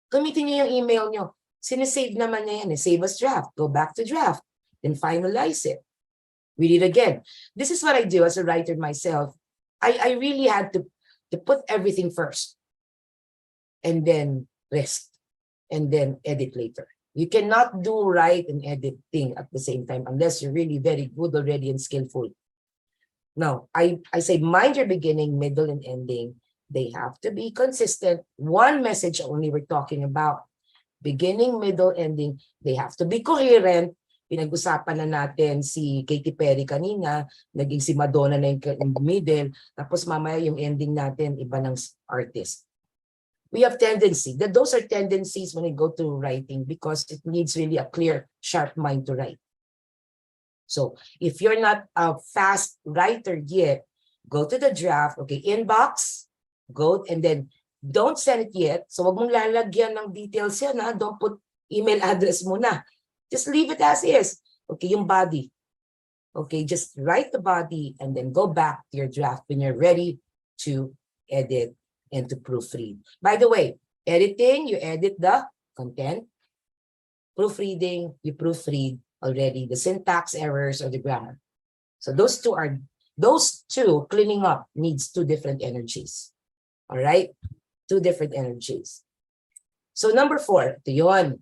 Gamitin niyo yung email niyo. Sinesave naman niya yan. Save as draft. Go back to draft. Then finalize it. Read it again. This is what I do as a writer myself. I really had to put everything first. And then rest. And then edit later. You cannot do write and editing at the same time unless you're really very good already and skillful. No, I say mind your beginning, middle, and ending. They have to be consistent. One message only we're talking about. Beginning, middle, ending. They have to be coherent. Pinag-usapan na natin si Katy Perry kanina. Naging si Madonna na yung middle. Tapos mamaya yung ending natin, iba ng artist. We have tendency. Those are tendencies when we go to writing because it needs really a clear, sharp mind to write. So if you're not a fast writer yet, go to the draft, okay, inbox, go, and then don't send it yet. So wag mong lalagyan ng details yan, ha? Don't put email address muna. Just leave it as is. Okay, yung body. Okay, just write the body and then go back to your draft when you're ready to edit and to proofread. By the way, editing, you edit the content. Proofreading, you proofread already the syntax errors or the grammar. So those two cleaning up needs 2 different energies. All right? 2 different energies. So number 4, ito yun.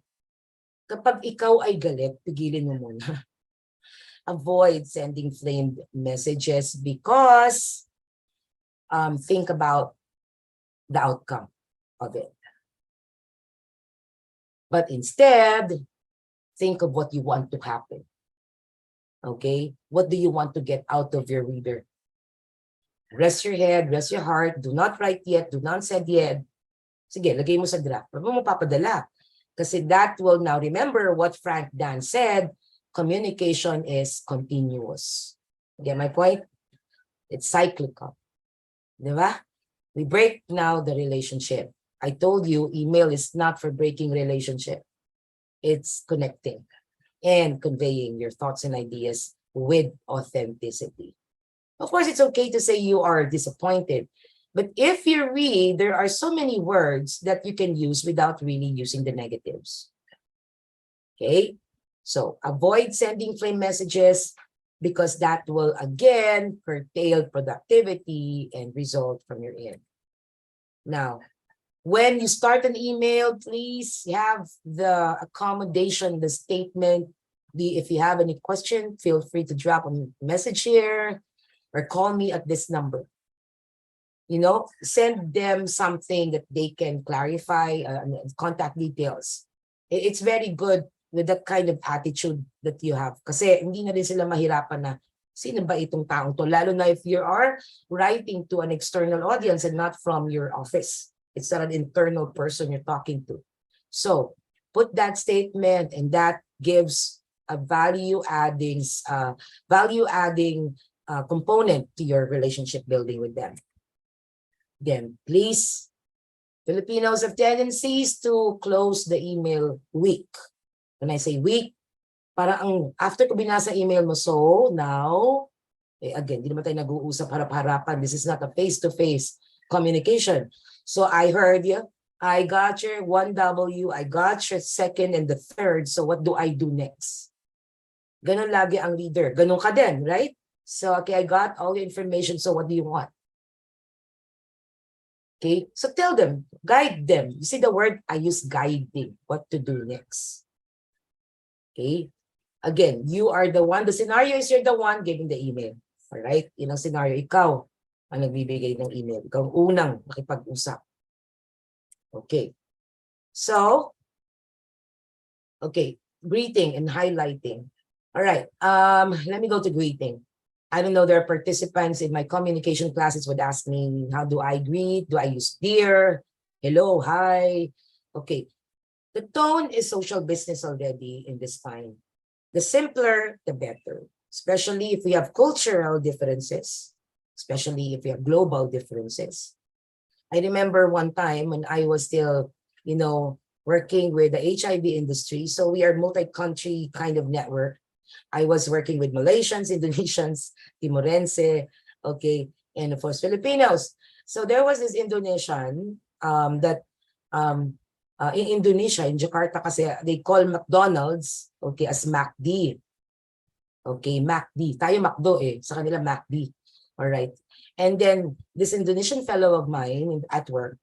Kapag ikaw ay galit, pigilin mo muna. Avoid sending flamed messages because think about the outcome of it. But instead, think of what you want to happen. Okay? What do you want to get out of your reader? Rest your head, rest your heart. Do not write yet. Do not send yet. Sige, lagay mo sa draft. Pero mo papadala. Kasi that will now, remember what Frank Dan said, communication is continuous. Get my point? It's cyclical. Diba? We break now the relationship. I told you, email is not for breaking relationship. It's connecting and conveying your thoughts and ideas with authenticity. Of course, it's okay to say you are disappointed. But if you read, there are so many words that you can use without really using the negatives. Okay? So avoid sending flame messages because that will again curtail productivity and result from your end. Now, when you start an email, please have the accommodation, the statement. If you have any question, feel free to drop a message here or call me at this number. Send them something that they can clarify, contact details. It's very good with that kind of attitude that you have. Kasi hindi na rin sila mahirapan na, sino ba itong taong to? Lalo na if you are writing to an external audience and not from your office. It's not an internal person you're talking to. So put that statement, and that gives a value-adding component to your relationship building with them. Then please Filipinos have tendencies to close the email weak. When I say weak, parang after ko binasa email mo, so now, again, di naman tayo nag-uusap harap-harapan. This is not a face-to-face communication. So I heard you. I got your 1W, I got your second and the third. So what do I do next? Ganon lagi ang reader. Ganon ka din, right? So, okay, I got all the information. So what do you want? Okay, so tell them, guide them. You see the word, I use guiding, what to do next. Okay, again, you are the one, the scenario is you're the one giving the email. All right, yun ang scenario, ikaw ang nagbibigay ng email. Ikaw ang unang makipag-usap. Okay, so, okay, greeting and highlighting. All right, let me go to greeting. I don't know, there are participants in my communication classes would ask me, how do I greet? Do I use dear? Hello, hi. Okay. The tone is social business already in this time. The simpler, the better, especially if we have cultural differences, especially if we have global differences. I remember one time when I was still, working with the HIV industry. So we are multi-country kind of network. I was working with Malaysians, Indonesians, Timorense, okay, and of course Filipinos. So there was this Indonesian that in Indonesia, in Jakarta kasi they call McDonald's, okay, as MacD. Okay, MacD. Tayo McDo sa kanila MacD. All right. And then this Indonesian fellow of mine at work,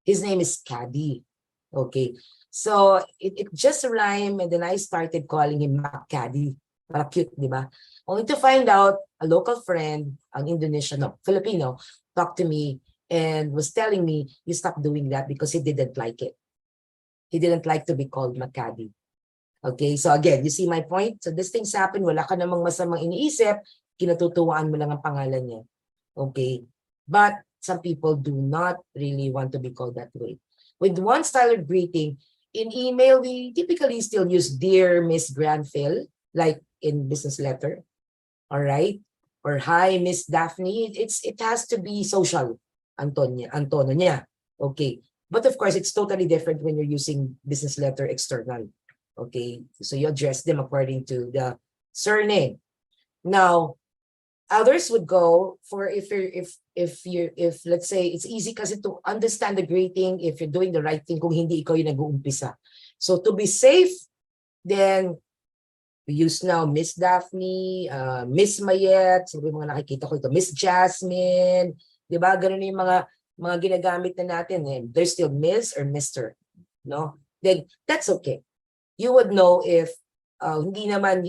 his name is Caddy. Okay. So it just rhymed, and then I started calling him Mac Caddy. Para cute, di ba? Only to find out a local friend, an Indonesian, Filipino, talked to me and was telling me, you stop doing that because he didn't like it. He didn't like to be called Macadi. Okay, so again, you see my point? So these things happen, wala ka namang masamang iniisip, kinatutuwaan mo lang ang pangalan niya. Okay, but some people do not really want to be called that way. With one style of greeting, in email, we typically still use Dear Miss Granville, like in business letter, all right? Or Hi, Miss Daphne. It has to be social, Antonio niya. Okay. But of course, it's totally different when you're using business letter external. Okay. So you address them according to the surname. Now, others would go for if let's say it's easy kasi to understand the greeting if you're doing the right thing kung hindi ikaw yung nag-uumpisa. So to be safe, then we use now Miss Daphne, Miss Mayet, sabi mga nakikita ko ito, Miss Jasmine, di ba? Ganun yung mga ginagamit na natin. There's still Miss or Mr. No? Then that's okay. You would know if hindi naman,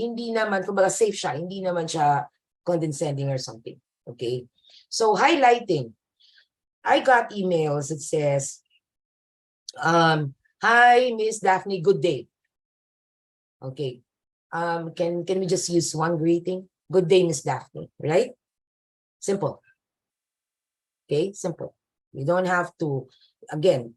kumbaga safe siya, hindi naman siya condescending or something. Okay? So highlighting. I got emails that says, hi, Miss Daphne, good day. Okay. Can we just use one greeting? Good day, Miss Daphne, right? Simple. Okay, simple. You don't have to, again,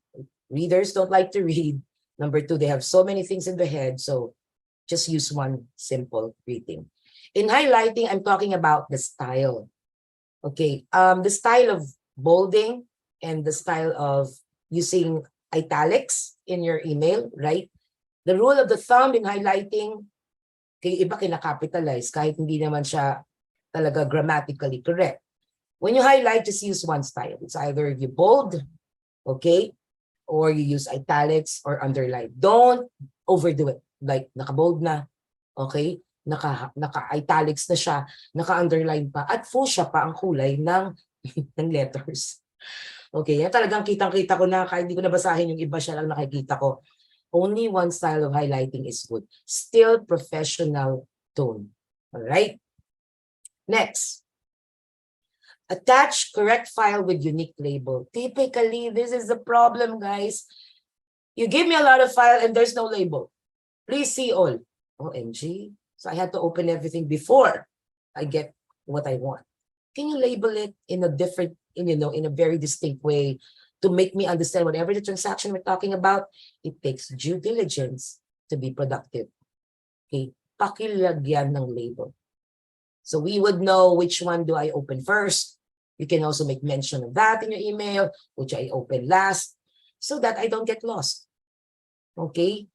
readers don't like to read. Number two, they have so many things in their head, so just use one simple greeting. In highlighting, I'm talking about the style. Okay, the style of bolding and the style of using italics in your email, right? The rule of the thumb in highlighting, kay iba kinakapitalize kahit hindi naman siya talaga grammatically correct. When you highlight, just use one style. It's either you bold, okay, or you use italics or underline. Don't overdo it. Like naka-bold na, okay, naka-italics na siya, naka-underline pa, at fuchsia pa ang kulay ng letters. Okay, yan talagang kitang-kita ko na kahit hindi ko nabasahin yung iba, siya lang nakikita ko. Only one style of highlighting is good. Still professional tone. All right. Next. Attach correct file with unique label. Typically, this is the problem, guys. You give me a lot of file and there's no label. Please see all. OMG. So I had to open everything before I get what I want. Can you label it in a different, in a very distinct way to make me understand whatever the transaction we're talking about? It takes due diligence to be productive. Okay, pakilagyan ng label. So we would know which one do I open first. You can also make mention of that in your email, which I open last. so that I don't get lost. Okay?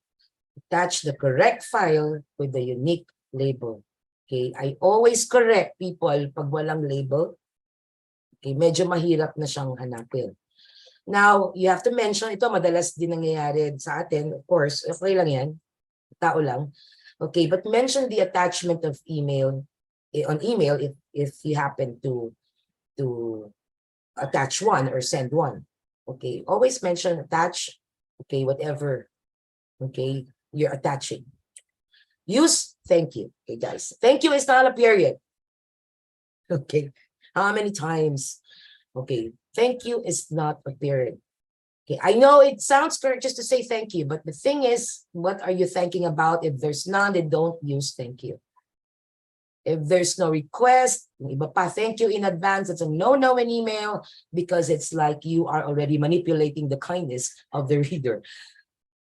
Attach the correct file with the unique label. Okay? I always correct people pag walang label. Okay? Medyo mahirap na siyang hanapin. Now, you have to mention, ito madalas din nangyayari sa atin. Of course, okay lang yan. Tao lang. Okay, but mention the attachment of email on email if you happen to attach one or send one. Okay, always mention attach, okay, whatever, okay, you're attaching. Use thank you, okay, guys. Thank you is not a period. Okay, how many times? Okay, thank you is not a period. Okay, I know it sounds correct just to say thank you, but the thing is, what are you thanking about? If there's none, then don't use thank you. If there's no request, iba pa, thank you in advance. It's a no-no in email because it's like you are already manipulating the kindness of the reader.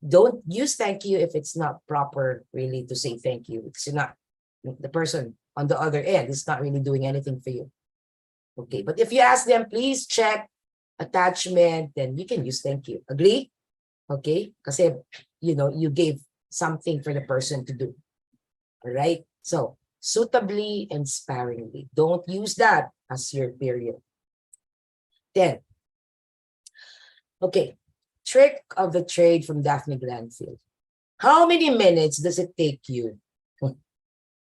Don't use thank you if it's not proper really to say thank you. It's not the person on the other end is not really doing anything for you. Okay, but if you ask them, please check attachment, then you can use thank you. Agree? Okay? Kasi, you know, you gave something for the person to do. All right? So, suitably and sparingly. Don't use that as your period. Then, okay, trick of the trade from Daphne Glanfield. How many minutes does it take you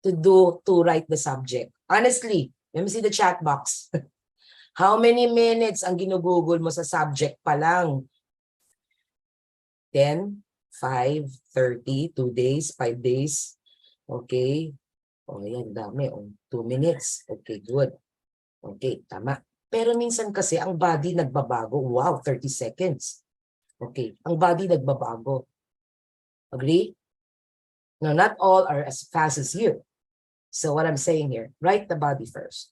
to write the subject? Honestly, let me see the chat box. How many minutes ang ginugugol mo sa subject pa lang? 10, 5, 30, 2 days, 5 days. Okay. O, yan, dami. O, 2 minutes. Okay, good. Okay, tama. Pero minsan kasi ang body nagbabago. Wow, 30 seconds. Okay, ang body nagbabago. Agree? No, not all are as fast as you. So what I'm saying here, write the body first.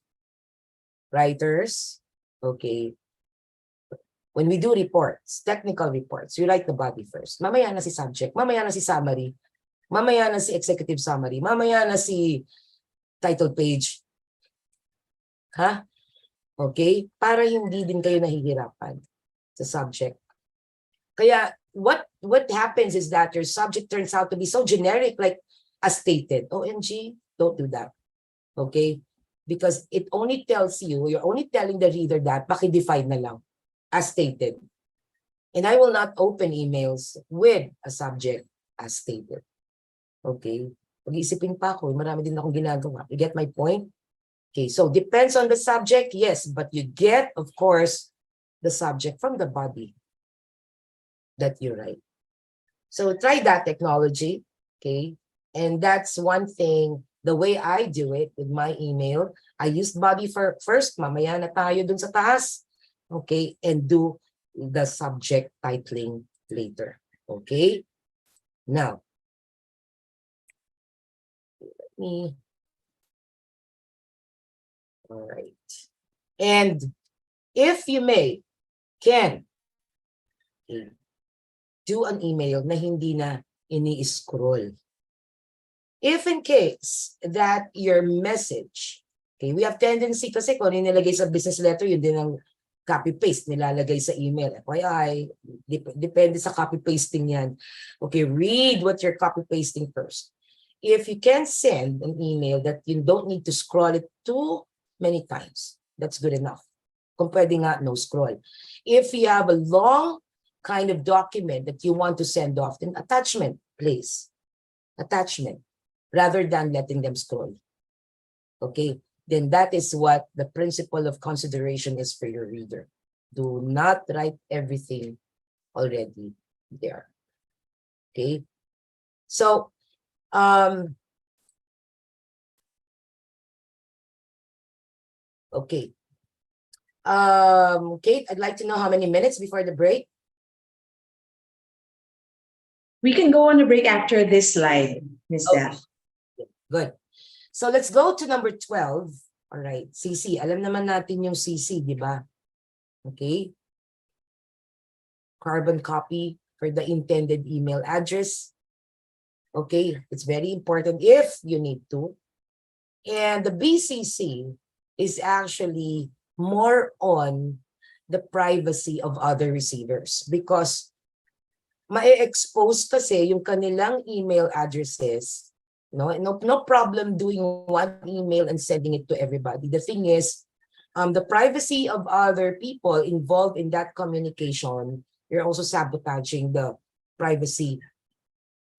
Writers, okay, when we do reports, technical reports, you write the body first. Mamaya na si subject, mamaya na si summary, mamaya na si executive summary, mamaya na si title page. Ha? Okay? Para hindi din kayo nahihirapan sa subject. Kaya what happens is that your subject turns out to be so generic, like as stated. OMG, don't do that. Okay? Because it only tells you, you're only telling the reader that, pakidefine na lang, as stated. And I will not open emails with a subject as stated. Okay? Pag-iisipin pa ako, marami din akong ginagawa. You get my point? Okay, so depends on the subject, yes, but you get, of course, the subject from the body that you write. So try that technology, okay? And that's one thing. The way I do it with my email, I use body first, mamaya na tayo dun sa taas, okay, and do the subject titling later, okay? Now, let me, all right. And if you may, can do an email na hindi na ini-scroll. If in case that your message, okay, we have tendency kasi kung ano nilagay sa business letter, yun din ang copy-paste nilalagay sa email. FYI, depende sa copy-pasting yan. Okay, read what you're copy-pasting first. If you can send an email that you don't need to scroll it too many times, that's good enough. Kung pwede nga, no scroll. If you have a long kind of document that you want to send off, then attachment, please. Attachment. Rather than letting them scroll. Okay, then that is what the principle of consideration is for your reader. Do not write everything already there. Okay, so okay. Kate, I'd like to know how many minutes before the break. We can go on a break after this slide, Ms. Okay. Daph. Good. So let's go to number 12. All right, CC. Alam naman natin yung CC, di ba? Okay. Carbon copy for the intended email address. Okay, it's very important if you need to. And the BCC is actually more on the privacy of other receivers because ma-expose kasi yung kanilang email addresses. No problem doing one email and sending it to everybody. The thing is, the privacy of other people involved in that communication, you're also sabotaging the privacy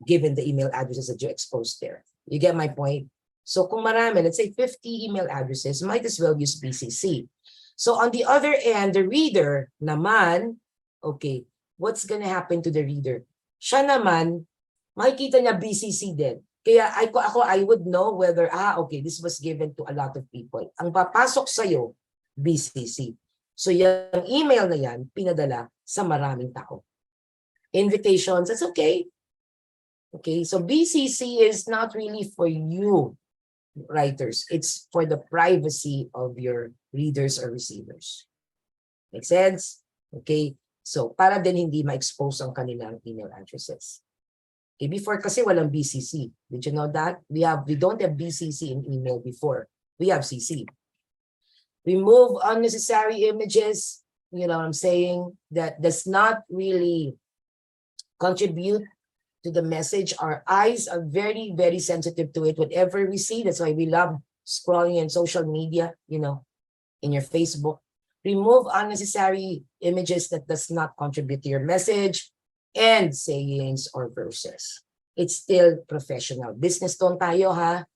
given the email addresses that you exposed there. You get my point? So kung marami, let's say 50 email addresses, might as well use BCC. So on the other end, the reader naman, okay, what's gonna happen to the reader? Siya naman, makikita niya BCC din. Kaya I would know whether, okay, this was given to a lot of people. Ang papasok sa'yo, BCC. So yung email na yan, pinadala sa maraming tao. Invitations, that's okay. Okay, so BCC is not really for you, writers. It's for the privacy of your readers or receivers. Make sense? Okay, so para din hindi ma-expose ang kanilang email addresses. Okay, before kasi walang BCC. Did you know that? We don't have BCC in email before. We have CC. Remove unnecessary images, you know what I'm saying? That does not really contribute to the message. Our eyes are very, very sensitive to it. Whatever we see, that's why we love scrolling in social media, you know, in your Facebook. Remove unnecessary images that does not contribute to your message and sayings or verses. It's still professional. Business tone tayo, ha?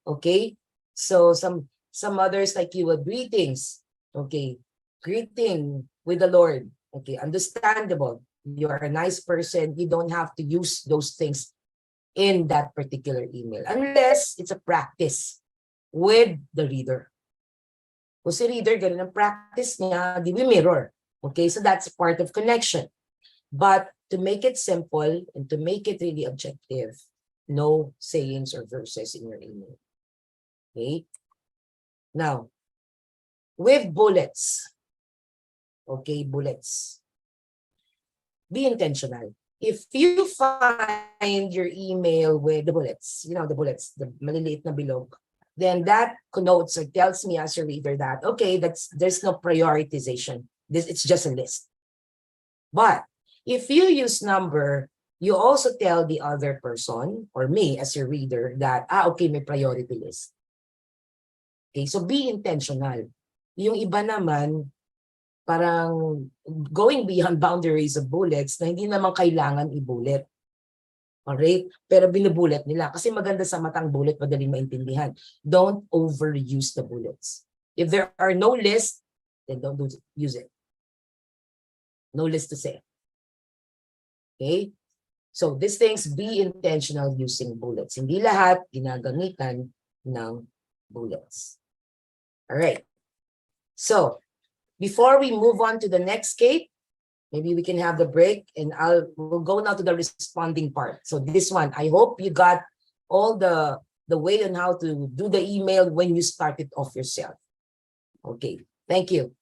Okay? So some others like you with greetings. Okay? Greeting with the Lord. Okay? Understandable. You're a nice person. You don't have to use those things in that particular email unless it's a practice with the reader. Kung si reader, ganun ang practice niya, di we mirror. Okay, so that's part of connection. But to make it simple and to make it really objective, no sayings or verses in your email. Okay? Now, with bullets. Okay, bullets. Be intentional. If you find your email with the bullets, you know, the bullets, the maliliit na bilog, then that connotes or tells me as a reader that, okay, there's no prioritization. It's just a list. But if you use number, you also tell the other person or me as your reader that, okay, may priority list. Okay, so be intentional. Yung iba naman, parang going beyond boundaries of bullets na hindi naman kailangan i-bullet. Alright? Pero binubulet nila. Kasi maganda sa matang bullet, madaling maintindihan. Don't overuse the bullets. If there are no lists, then don't use it. No list to say. Okay? So these things, be intentional using bullets. Hindi lahat ginagamitan ng bullets. Alright. So, before we move on to the next Kate, maybe we can have the break and we'll go now to the responding part. So this one, I hope you got all the way on how to do the email when you start it off yourself. Okay, thank you.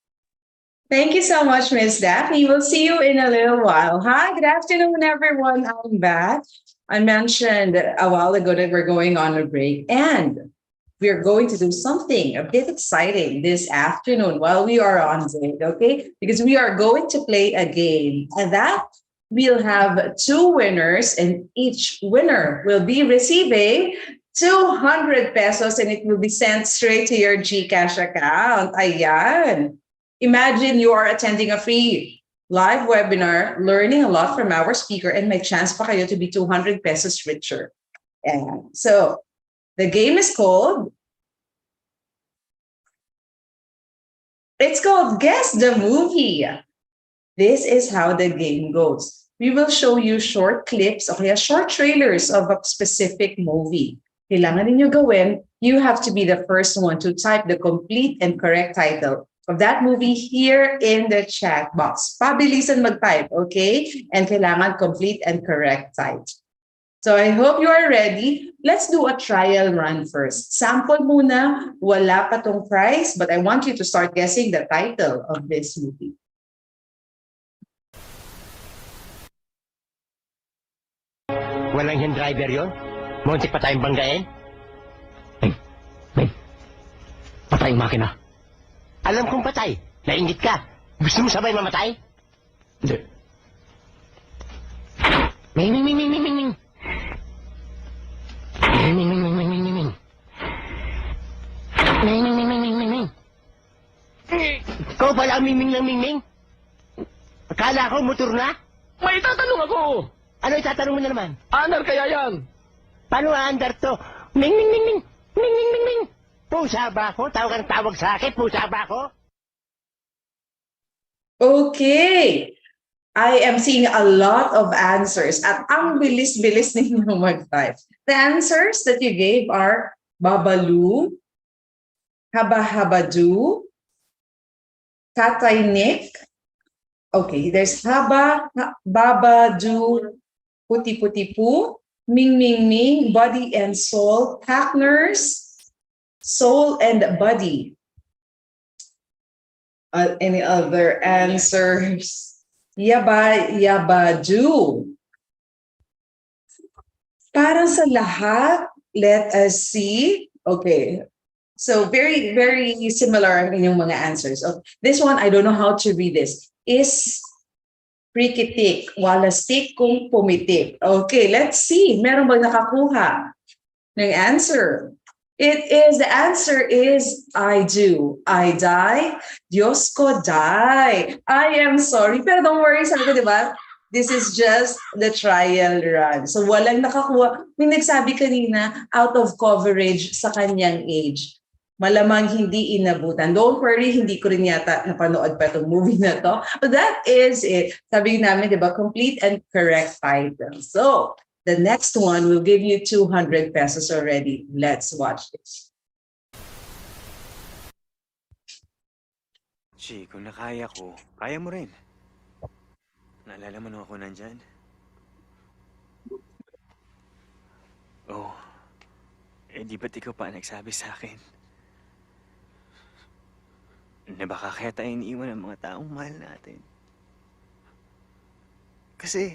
Thank you so much, Miss Daphne. We'll see you in a little while. Hi, good afternoon, everyone. I'm back. I mentioned a while ago that we're going on a break and we're going to do something a bit exciting this afternoon while we are on break, okay? Because we are going to play a game and that we'll have 2 winners and each winner will be receiving 200 pesos and it will be sent straight to your GCash account. Ayan. Imagine you are attending a free live webinar, learning a lot from our speaker and may chance pa kayo to be 200 pesos richer. And so, the game is called Guess the Movie. This is how the game goes. We will show you short clips, okay, short trailers of a specific movie. Kailangan ninyo gawin, you have to be the first one to type the complete and correct title of that movie here in the chat box. Pabilisan mag-type, okay? And kailangan complete and correct type. So I hope you are ready. Let's do a trial run first. Sample muna, wala pa tong prize, but I want you to start guessing the title of this movie. Walang hand driver yon? Muntik pa tayong banggain? Patay ang makina. Alam kong patay. Nainggit ka. Gusto mo sabay mamatay? Hindi. Ming, ming, ming, ming, ming, ming, ming. Ming, ming, ming, ming, ming, ming, ming, ming. Ming, ming, ming, ming, ming, ming, ming. Ikaw pala ang ming-ming ng ming-ming? Akala ko motor na? May itatanong ako! Ano itatanong mo na naman? Anar kaya yan? Paano aandar to? Ming, ming, ming, ming. Ming, ming, ming, ming. Pusa ba ako? Tawag ang tawag sa akin? Pusa ba ako? Okay. I am seeing a lot of answers at ang bilis-bilis ninyo mag-type. The answers that you gave are Babalu, Haba-Habadu, Tatay Nick. Okay, there's Haba, Babadu, Puti-Puti-Pu, Ming Ming Ming, Body and Soul, Partners, Soul and Body. Any other answers? Yaba, Yabadu. Para sa lahat, let us see. Okay. So very, very similar ang inyong mga answers. Oh, this one, I don't know how to read this. Is prikitik, walastik kung pumitik. Okay, let's see. Meron bang nakakuha ng answer? The answer is I do. I die. Diyos ko die. I am sorry. Pero don't worry, sabi ko, di ba? This is just the trial run. So walang nakakuha. May nagsabi kanina, out of coverage sa kanyang age. Malamang hindi inabutan. Don't worry, hindi ko rin yata napanood pa itong movie na to. But that is it. Sabi namin, di ba? Complete and correct title. So, the next one will give you 200 pesos already. Let's watch this. Chi, kung nakaya ko, kaya mo rin. Naalala mo nung ako nandyan? Oh, di ba't ikaw pa nagsabi sa akin? Na baka kaya tayo iniiwan ng mga taong mahal natin. Kasi,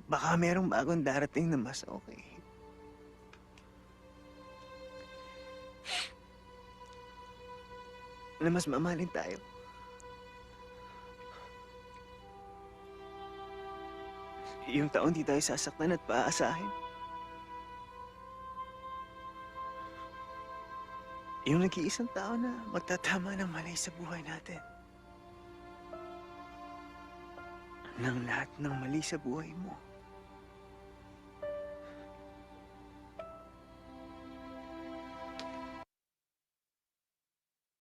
baka merong bagong darating na mas okay. Na mas mamahalin tayo. Yung taon di tayo sasaktan at paaasahin. Yung nag-iisang tao na magtatama ng mali sa buhay natin. Nang lahat ng mali sa buhay mo.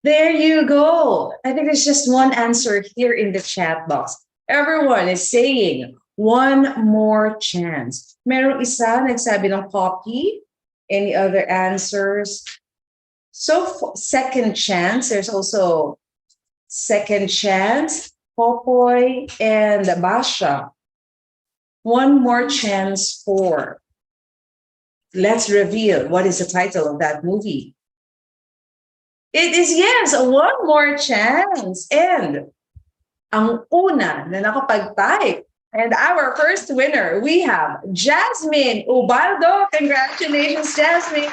There you go. I think there's just one answer here in the chat box. Everyone is saying, one more chance. Merong isa nagsabi ng copy. Any other answers? So, second chance. There's also second chance. Popoy and Basha. One more chance for. Let's reveal what is the title of that movie. It is, yes, one more chance. And ang una na nakapag-type. And our first winner, we have Jasmine Ubaldo. Congratulations, Jasmine.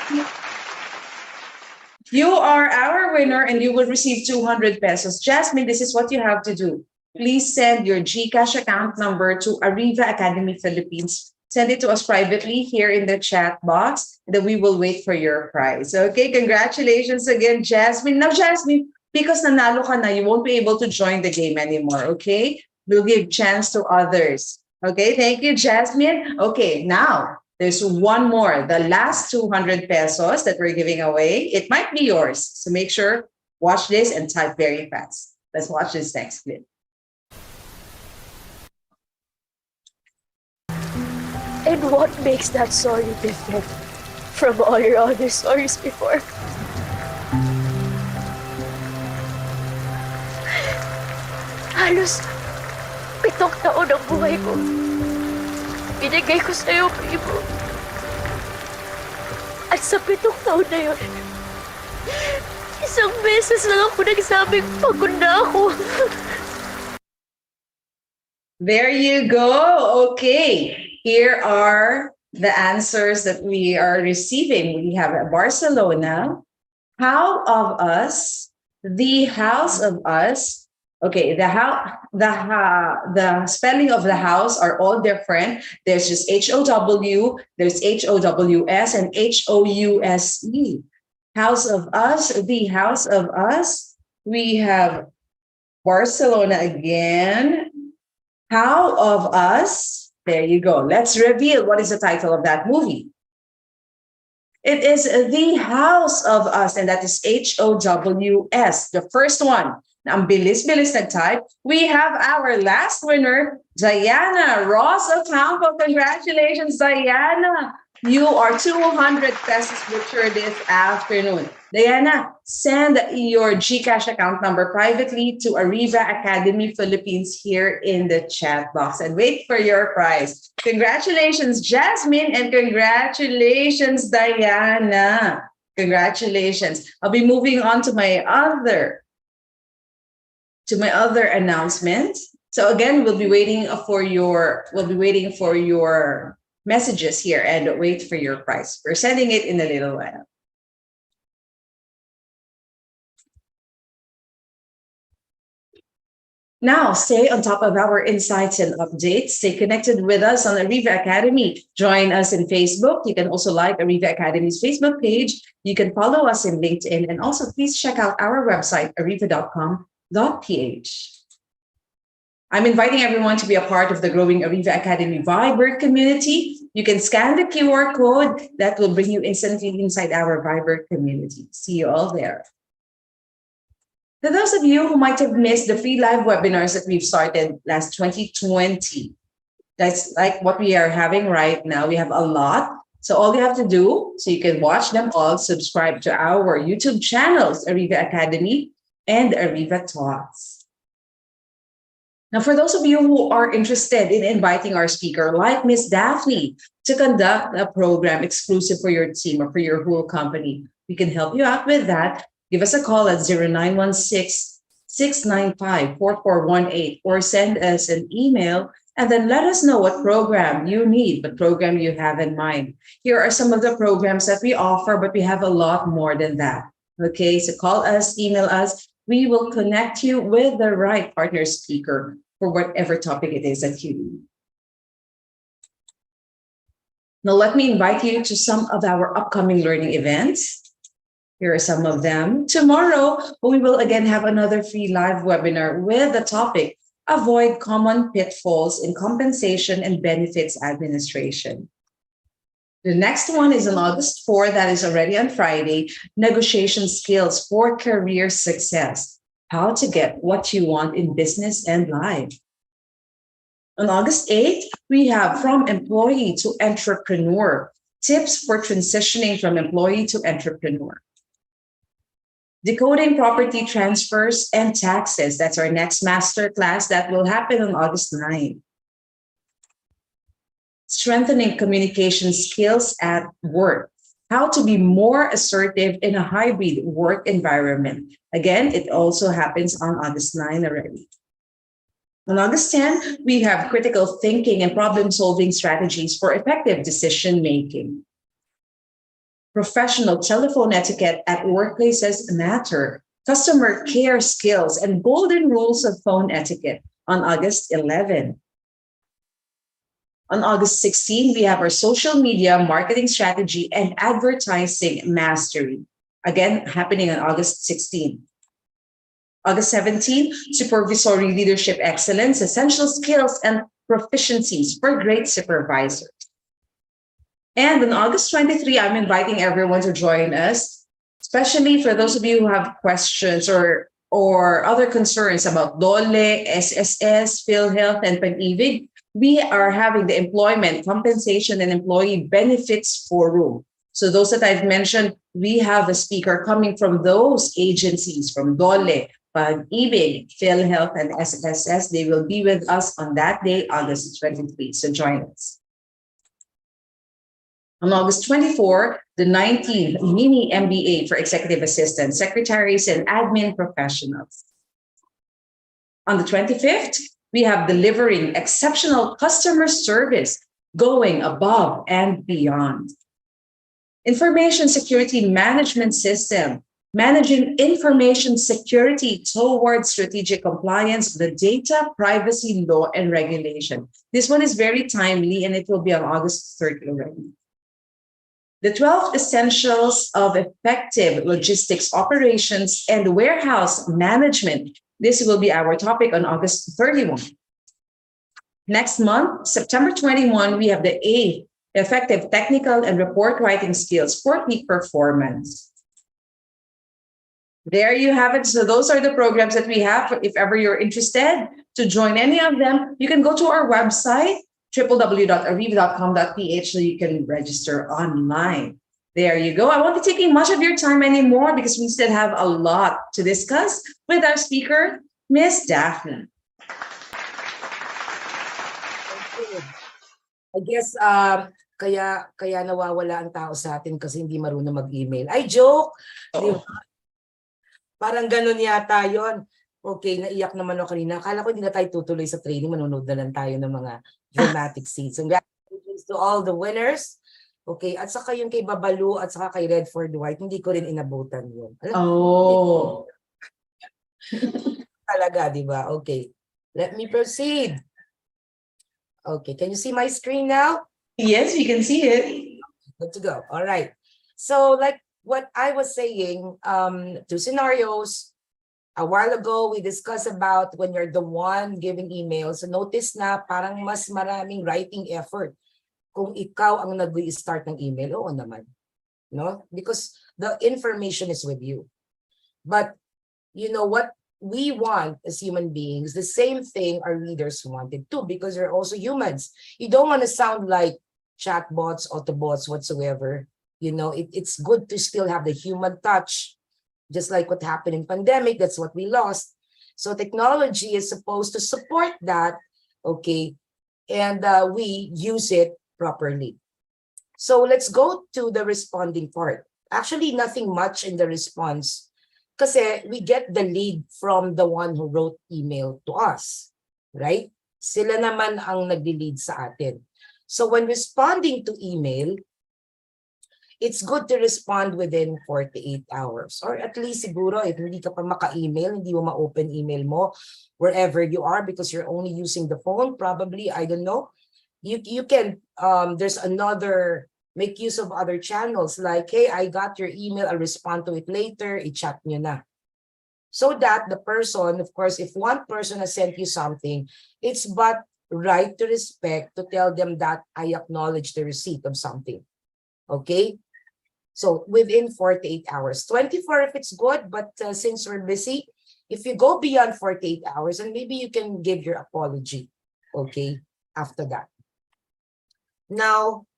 You are our winner and you will receive 200 pesos. Jasmine, this is what you have to do. Please send your GCash account number to Ariva Academy Philippines. Send it to us privately here in the chat box. Then we will wait for your prize. Okay, congratulations again, Jasmine. Now, Jasmine, because nanalo ka na, you won't be able to join the game anymore, okay? We'll give chance to others. Okay, thank you, Jasmine. Okay, now, there's one more, the last 200 pesos that we're giving away. It might be yours. So make sure, watch this and type very fast. Let's watch this next clip. And what makes that story different from all your other stories before? Halos 7 taon ang buhay ko. Binigay ko sa'yo, primo. At sa 7 taon na yun, isang beses lang ako nagsabing pagod na ako. There you go. Okay. Here are the answers that we are receiving. We have Barcelona. How of us The House of Us. Okay, the spelling of the house are all different. There's just HOW, there's HOWS, and HOUSE. House of Us, the House of Us. We have Barcelona again. How of Us. There you go. Let's reveal what is the title of that movie. It is The House of Us, and that is HOWS, the first one. Ang bilis-bilis nag-type. We have our last winner, Diana Ross Ocampo. Congratulations, Diana. You are 200 pesos richer this afternoon. Diana, send your GCash account number privately to Ariva Academy Philippines here in the chat box and wait for your prize. Congratulations, Jasmine, and congratulations, Diana. Congratulations. I'll be moving on to my other announcement. So again, we'll be waiting for your messages here and wait for your prize. We're sending it in a little while. Now, stay on top of our insights and updates. Stay connected with us on Ariva Academy. Join us in Facebook. You can also like Ariva Academy's Facebook page. You can follow us in LinkedIn. And also, please check out our website, ariva.com.ph. I'm inviting everyone to be a part of the growing Ariva Academy Viber community. You can scan the QR code that will bring you instantly inside our Viber community. See you all there. For those of you who might have missed the free live webinars that we've started last 2020, that's like what we are having right now. We have a lot. So all you have to do, so you can watch them all, subscribe to our YouTube channels, Ariva Academy and Ariva Talks. Now, for those of you who are interested in inviting our speaker, like Miss Daphne, to conduct a program exclusive for your team or for your whole company, we can help you out with that. Give us a call at 0916-695-4418 or send us an email and then let us know what program you need, what program you have in mind. Here are some of the programs that we offer, but we have a lot more than that. Okay, so call us, email us. We will connect you with the right partner speaker for whatever topic it is that you need. Now, let me invite you to some of our upcoming learning events. Here are some of them. Tomorrow, we will again have another free live webinar with the topic, Avoid Common Pitfalls in Compensation and Benefits Administration. The next one is on August 4, that is already on Friday, Negotiation Skills for Career Success, how to get what you want in business and life. On August 8th, we have From Employee to Entrepreneur, tips for transitioning from employee to entrepreneur. Decoding Property Transfers and Taxes, that's our next masterclass that will happen on August 9th. Strengthening communication skills at work, how to be more assertive in a hybrid work environment. Again, it also happens on August 9 already. On August 10, we have critical thinking and problem-solving strategies for effective decision-making. Professional telephone etiquette at workplaces matter. Customer care skills and golden rules of phone etiquette on August 11. On August 16, we have our social media marketing strategy and advertising mastery. Again, happening on August 16. August 17, supervisory leadership excellence, essential skills and proficiencies for great supervisors. And on August 23, I'm inviting everyone to join us, especially for those of you who have questions or other concerns about DOLE, SSS, PhilHealth, and Pag-ibig. We are having the Employment Compensation and Employee Benefits Forum. So those that I've mentioned, we have a speaker coming from those agencies, from DOLE, Pag-ibig, PhilHealth, and SSS. They will be with us on that day, August 23. So join us. On August 24, the 19th mini MBA for executive assistants, secretaries, and admin professionals. On the 25th, we have delivering exceptional customer service, going above and beyond. Information security management system, managing information security towards strategic compliance with the data privacy law and regulation. This one is very timely and it will be on August 3rd already. The 12 essentials of effective logistics operations and warehouse management. This will be our topic on August 31. Next month, September 21, we have the A, effective technical and report writing skills for peak performance. There you have it. So those are the programs that we have. If ever you're interested to join any of them, you can go to our website, www.ariva.com.ph, so you can register online. There you go. I won't be taking much of your time anymore because we still have a lot to discuss with our speaker, Miss Daphne. I guess kaya nawawala ang tao sa atin kasi hindi marunong mag-email. Ay, joke! Di ba? Parang ganun yata yon. Okay, naiyak naman ako kanina. Akala ko hindi na tayo tutuloy sa training. Manonood na lang tayo ng mga dramatic scenes. Congratulations to all the winners. Okay, at saka yung kay Babalu at saka kay Redford White, hindi ko rin inabutan yun. Oh. Talaga, di ba? Okay, let me proceed. Okay, can you see my screen now? Yes, we can see it. Good to go. All right. So like what I was saying, two scenarios. A while ago, we discussed about when you're the one giving emails. So notice na parang mas maraming writing effort kung ikaw ang nag-start ng email. Oo naman. No? Because the information is with you. But you know what we want as human beings, the same thing our readers wanted too, because they're also humans. You don't want to sound like chatbots, autobots, whatsoever. You know, it's good to still have the human touch, just like what happened in pandemic. That's what we lost. So technology is supposed to support that, okay, and we use it properly. So let's go to the responding part. Actually, nothing much in the response kasi we get the lead from the one who wrote email to us, right? Sila naman ang nag-lead sa atin. So when responding to email, it's good to respond within 48 hours. Or at least siguro, if hindi ka pa maka-email, hindi mo ma-open email mo, wherever you are, because you're only using the phone, probably, I don't know. You can, there's another, make use of other channels like, hey, I got your email, I'll respond to it later, i-chat nyo na. So that the person, of course, if one person has sent you something, it's but right to respect to tell them that I acknowledge the receipt of something. Okay? So within 48 hours, 24 if it's good, but since we're busy, if you go beyond 48 hours, and maybe you can give your apology, okay, after that. Now,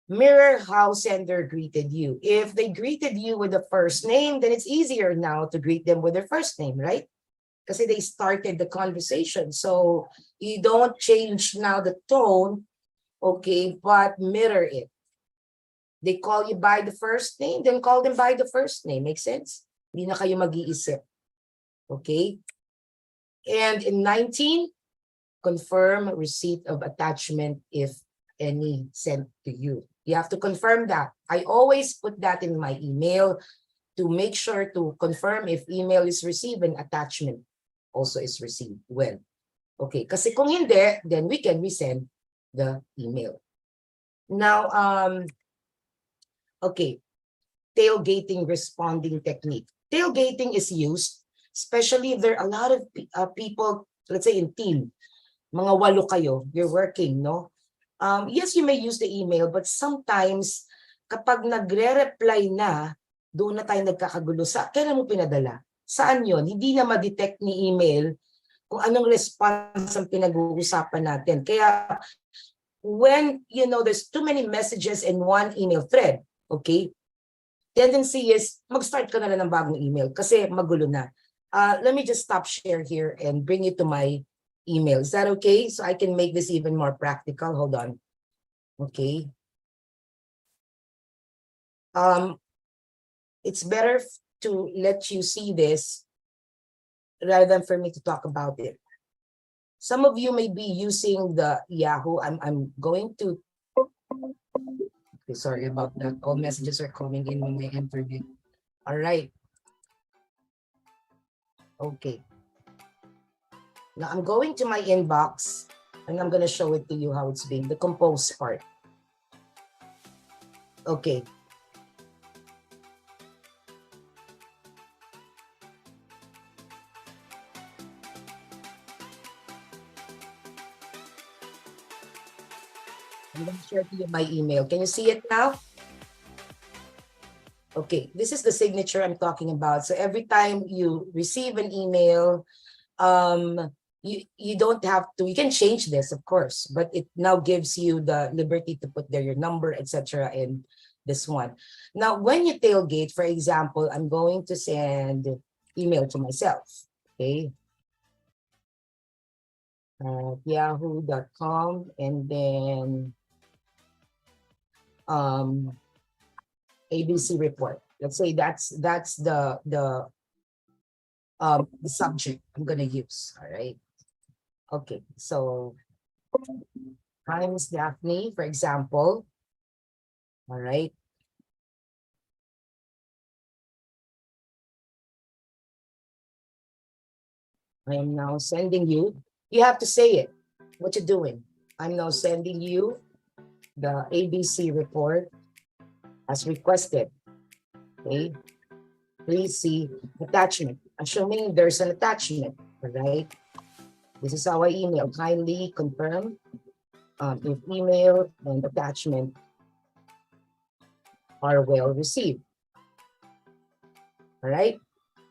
mirror how sender greeted you. If they greeted you with the first name, then it's easier now to greet them with their first name, right? Because they started the conversation. So you don't change now the tone, okay, but mirror it. They call you by the first name, then call them by the first name. Make sense? Hindi na kayo mag-iisip. Okay? And in 19, confirm receipt of attachment if any sent to you. You have to confirm that. I always put that in my email to make sure to confirm if email is received and attachment also is received. Well, okay. Kasi kung hindi, then we can resend the email. Now, okay, tailgating responding technique. Tailgating is used, especially if there are a lot of people, let's say in team, mga 8 kayo, you're working, no? Yes, you may use the email, but sometimes kapag nagre-reply na, doon na tayo nagkakagulo. Kailan mo pinadala? Saan yon? Hindi na ma-detect ni email kung anong response ang pinag-uusapan natin. Kaya when, you know, there's too many messages in one email thread, okay, tendency is mag-start ka na lang ng bagong email kasi magulo na. Let me just stop share here and bring it to my email. Is that okay? So I can make this even more practical. Hold on. Okay. It's better to let you see this rather than for me to talk about it. Some of you may be using the Yahoo. I'm going to. Okay, sorry about that. All messages are coming in when I enter it. All right. Okay. Now I'm going to my inbox and I'm going to show it to you how it's being, the compose part. Okay. I'm going to share to you my email. Can you see it now? Okay, this is the signature I'm talking about. So every time you receive an email, you don't have to, you can change this, of course, but it now gives you the liberty to put there your number, etc. in this one. Now, when you tailgate, for example, I'm going to send email to myself, okay? Yahoo.com, and then ABC report. Let's say that's the subject I'm gonna use. All right. Okay. So, hi, Miss Daphne, for example. All right. I am now sending you. You have to say it. What you doing? I'm now sending you the ABC report as requested. Okay. Please see attachment. Assuming there's an attachment. All right. This is our email. Kindly confirm if email and attachment are well received. All right.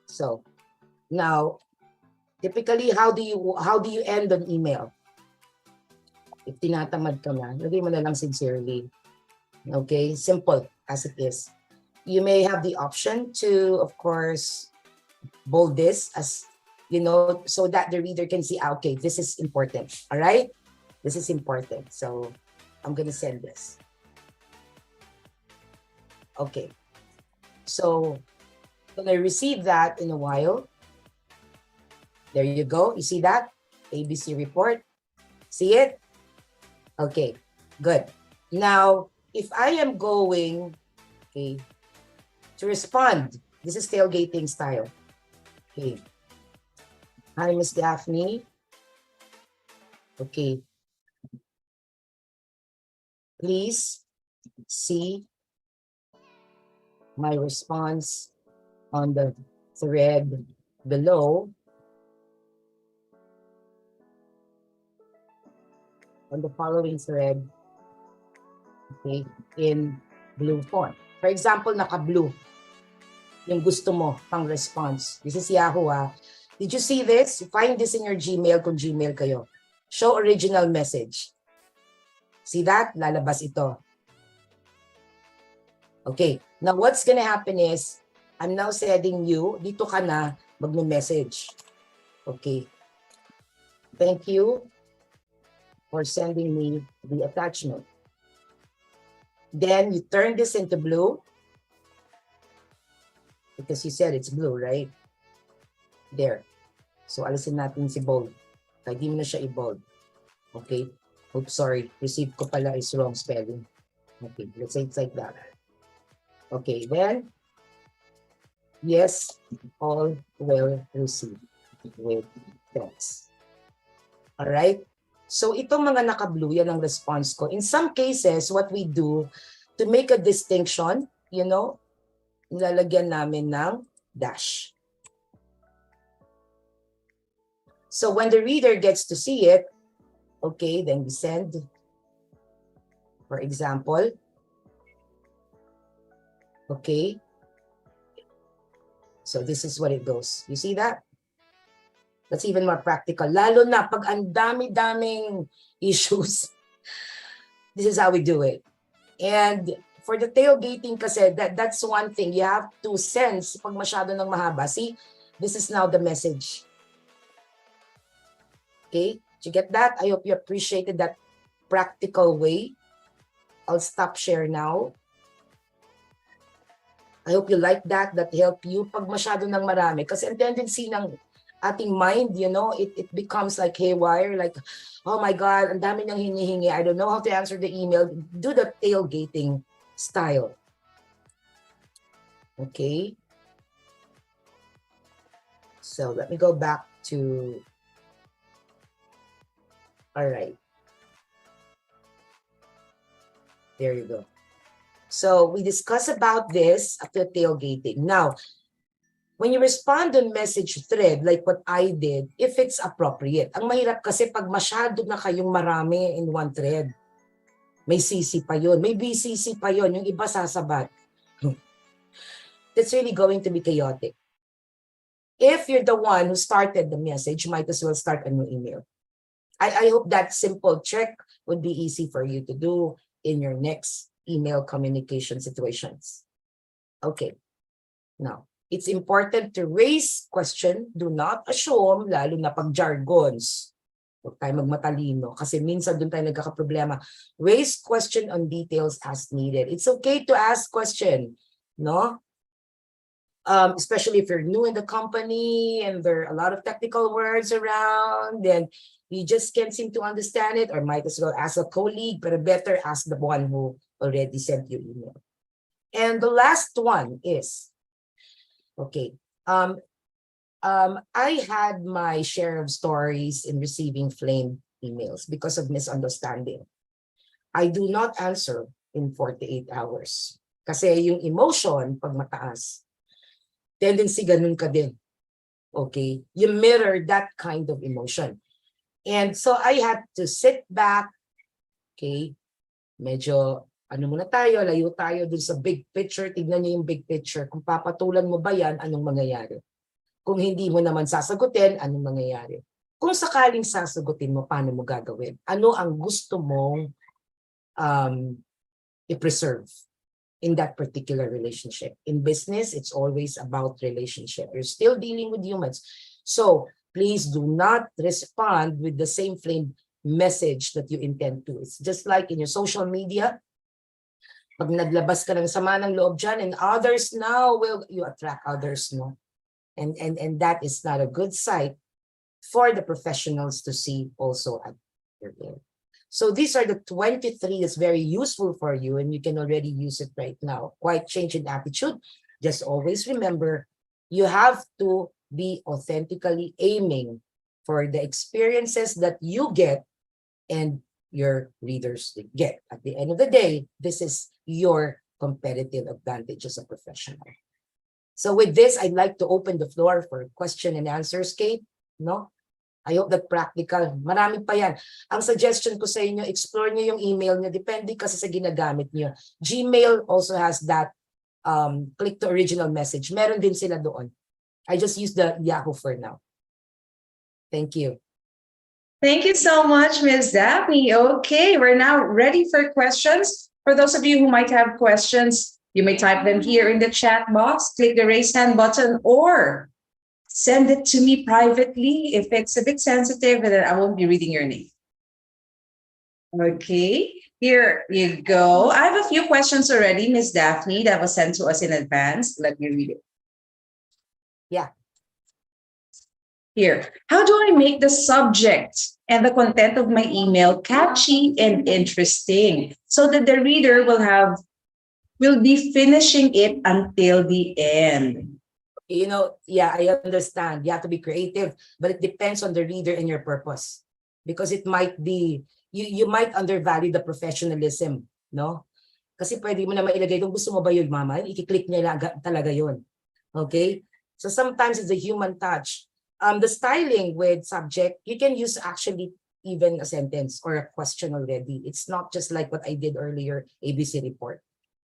So now, typically, how do you end an email? If tinatamad ka na, lagay mo na lang sincerely. Okay, simple as it is. You may have the option to, of course, bold this as, you know, so that the reader can see, okay, this is important. All right, this is important. So I'm gonna send this. Okay, so when I receive that in a while, there you go. You see that? ABC report. See it? Okay, good. Now, if I am going, okay, to respond, this is tailgating style. Okay. Hi, Miss Daphne. Okay. Please see my response on the thread below. On the following thread, okay, in blue font. For example, naka-blue yung gusto mo pang response. This is Yahoo, ah. Did you see this? Find this in your Gmail kung Gmail kayo. Show original message. See that? Lalabas ito. Okay. Now, what's gonna happen is, I'm now sending you, dito ka na mag-message. Okay. Thank you for sending me the attachment. Then you turn this into blue because you said it's blue, right? There. So alisin natin si bold. Kaya di mo na siya i-bold. Okay? Oops, sorry. Receive ko pala is wrong spelling. Okay, let's say it's like that. Okay, then, yes, all well received with thanks. All right? So itong mga naka-blue, yan ang response ko. In some cases, what we do to make a distinction, you know, nilalagyan namin ng dash. So when the reader gets to see it, okay, then we send, for example, okay. So this is what it goes. You see that? That's even more practical. Lalo na pag ang dami-daming issues, this is how we do it. And for the tailgating kasi, that's one thing. You have to sense pag masyado ng mahaba. See, this is now the message. Okay, did you get that? I hope you appreciated that practical way. I'll stop share now. I hope you like that. That help you pag masyado ng marami. Kasi ang tendency ng ating mind, you know, it becomes like haywire, like, oh my God, ang dami niyang hinihingi. I don't know how to answer the email. Do the tailgating style. Okay. So let me go back to, all right. There you go. So we discuss about this after tailgating. Now, when you respond on message thread, like what I did, if it's appropriate. Ang mahirap kasi pag masyado na kayong marami in one thread, may CC pa yun, may BCC pa yun, yung iba sasabat. That's really going to be chaotic. If you're the one who started the message, you might as well start a new email. I hope that simple check would be easy for you to do in your next email communication situations. Okay. Now, it's important to raise question. Do not assume, lalo na pag jargons. Huwag tayo magmatalino kasi minsan doon tayo nagkakaproblema. Raise question on details as needed. It's okay to ask question, no? Especially if you're new in the company and there are a lot of technical words around, then you just can't seem to understand it, or might as well ask a colleague, but better ask the one who already sent you email. And the last one is, okay, I had my share of stories in receiving flamed emails because of misunderstanding. I do not answer in 48 hours. Kasi yung emotion, pag mataas, tendency ganun ka din. Okay? You mirror that kind of emotion. And so I had to sit back, okay, medyo, ano muna tayo, layo tayo dun sa big picture, tignan niyo yung big picture. Kung papatulan mo ba yan, anong mangyayari? Kung hindi mo naman sasagutin, anong mangyayari? Kung sakaling sasagutin mo, paano mo gagawin? Ano ang gusto mong i-preserve in that particular relationship? In business, it's always about relationship. You're still dealing with humans. So, please do not respond with the same flame message that you intend to. It's just like in your social media. Pag naglabas ka ng sama ng loob dyan, and others now will, you attract others, no? And that is not a good sight for the professionals to see also at your end. So these are the 23 that's very useful for you, and you can already use it right now. Quite change in attitude. Just always remember, you have to be authentically aiming for the experiences that you get and your readers get. At the end of the day, this is your competitive advantage as a professional. So with this, I'd like to open the floor for question and answers, Kate. No? I hope that practical. Marami pa yan. Ang suggestion ko sa inyo, explore nyo yung email nyo. Depende kasi sa ginagamit nyo. Gmail also has that click to original message. Meron din sila doon. I just use the Yahoo for now. Thank you. Thank you so much, Ms. Daphne. Okay, we're now ready for questions. For those of you who might have questions, you may type them here in the chat box, click the raise hand button, or send it to me privately if it's a bit sensitive, and then I won't be reading your name. Okay, here you go. I have a few questions already, Ms. Daphne, that was sent to us in advance. Let me read it. Yeah. Here, how do I make the subject and the content of my email catchy and interesting so that the reader will be finishing it until the end? You know, yeah, I understand. You have to be creative, but it depends on the reader and your purpose. Because it might be, you might undervalue the professionalism, no? Kasi pwede mo na mailagay, kung gusto mo ba yun, mama, i-click niya talaga yun. Okay? So sometimes it's a human touch. The styling with subject, you can use actually even a sentence or a question already. It's not just like what I did earlier, ABC report.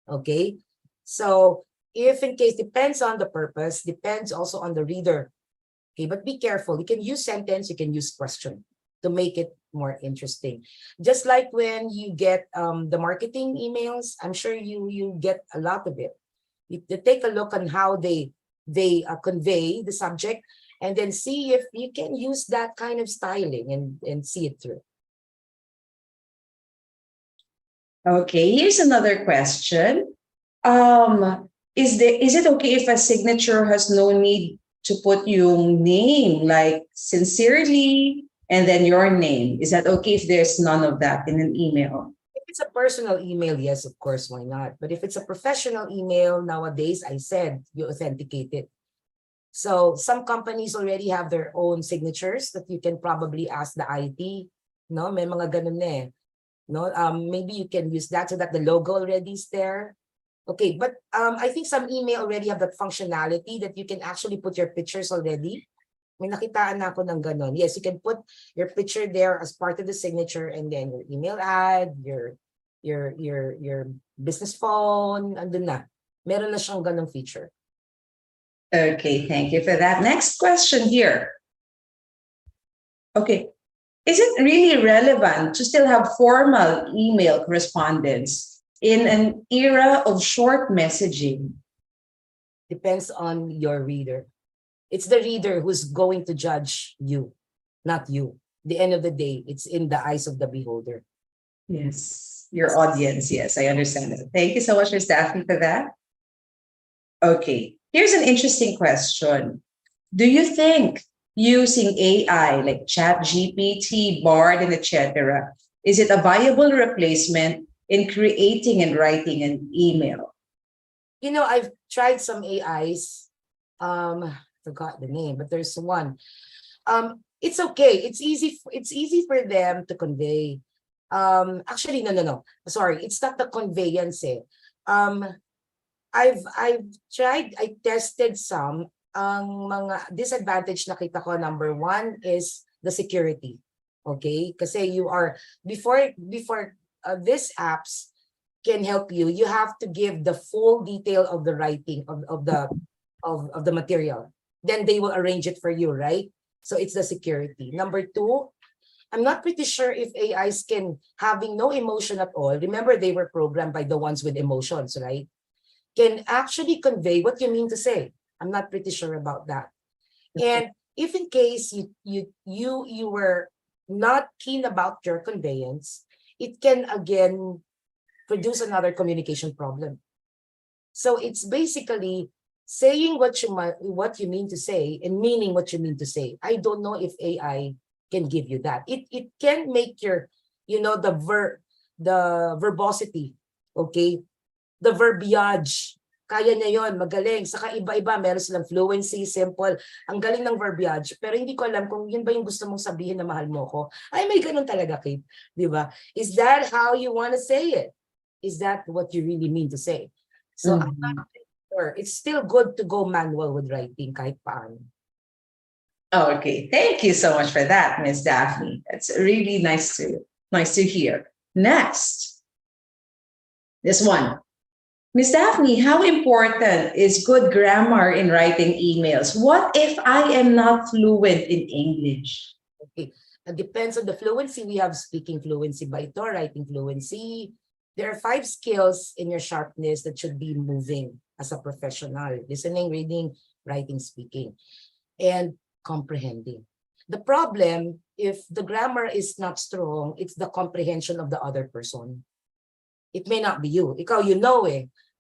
Okay? So if in case, depends on the purpose, depends also on the reader. Okay, but be careful. You can use sentence, you can use question to make it more interesting. Just like when you get the marketing emails, I'm sure you get a lot of it. You take a look on how they convey the subject, and then see if you can use that kind of styling and see it through. Okay, here's another question. Is it okay if a signature has no need to put your name, like sincerely, and then your name? Is that okay if there's none of that in an email? If it's a personal email, yes, of course, why not? But if it's a professional email, nowadays, I said, you authenticate it. So some companies already have their own signatures that you can probably ask the IT. No, may mga ganun na eh. No, maybe you can use that so that the logo already is there. Okay, but I think some email already have that functionality that you can actually put your pictures already. May nakitaan na ako ng ganun. Yes, you can put your picture there as part of the signature, and then your email ad, your business phone, andun na. Meron na siyang ganung feature. Okay, thank you for that. Next question here. Okay, is it really relevant to still have formal email correspondence in an era of short messaging? Depends on your reader. It's the reader who's going to judge you, not you. The end of the day, it's in the eyes of the beholder. Yes, your audience. Yes, I understand that. Thank you so much, Ms. Daphne, for that. Okay, here's an interesting question. Do you think using AI like ChatGPT, Bard, and etc., is it a viable replacement in creating and writing an email? You know, I've tried some AIs. Forgot the name, but there's one. It's okay. It's easy for them to convey. Actually, no. Sorry, it's not the conveyance. I've tried. I tested some. Ang mga disadvantage nakita ko, number one is the security. Okay, kasi you are before these apps can help you. You have to give the full detail of the writing of the material. Then they will arrange it for you, right? So it's the security. Number two, I'm not pretty sure if AIs can, having no emotion at all, remember they were programmed by the ones with emotions, right? Can actually convey what you mean to say. I'm not pretty sure about that. And if in case you were not keen about your conveyance, it can again produce another communication problem. So it's basically saying what you mean to say and meaning what you mean to say. I don't know if AI can give you that. It can make your, the verbosity, okay? The verbiage. Kaya niya yon, magaling. Saka iba-iba, meron silang fluency, simple. Ang galing ng verbiage. Pero hindi ko alam kung yun ba yung gusto mong sabihin na mahal mo ko. Ay, may ganun talaga, Kate. Di ba? Is that how you want to say it? Is that what you really mean to say? So I'm not sure. It's still good to go manual with writing kahit paano. Okay, thank you so much for that, Ms. Daphne. That's really nice to hear. Next, this one. Ms. Daphne, how important is good grammar in writing emails? What if I am not fluent in English? Okay, it depends on the fluency. We have speaking fluency by ito, writing fluency. There are 5 skills in your sharpness that should be moving as a professional: listening, reading, writing, speaking, and comprehending. The problem, if the grammar is not strong, it's the comprehension of the other person. It may not be you. Ikaw,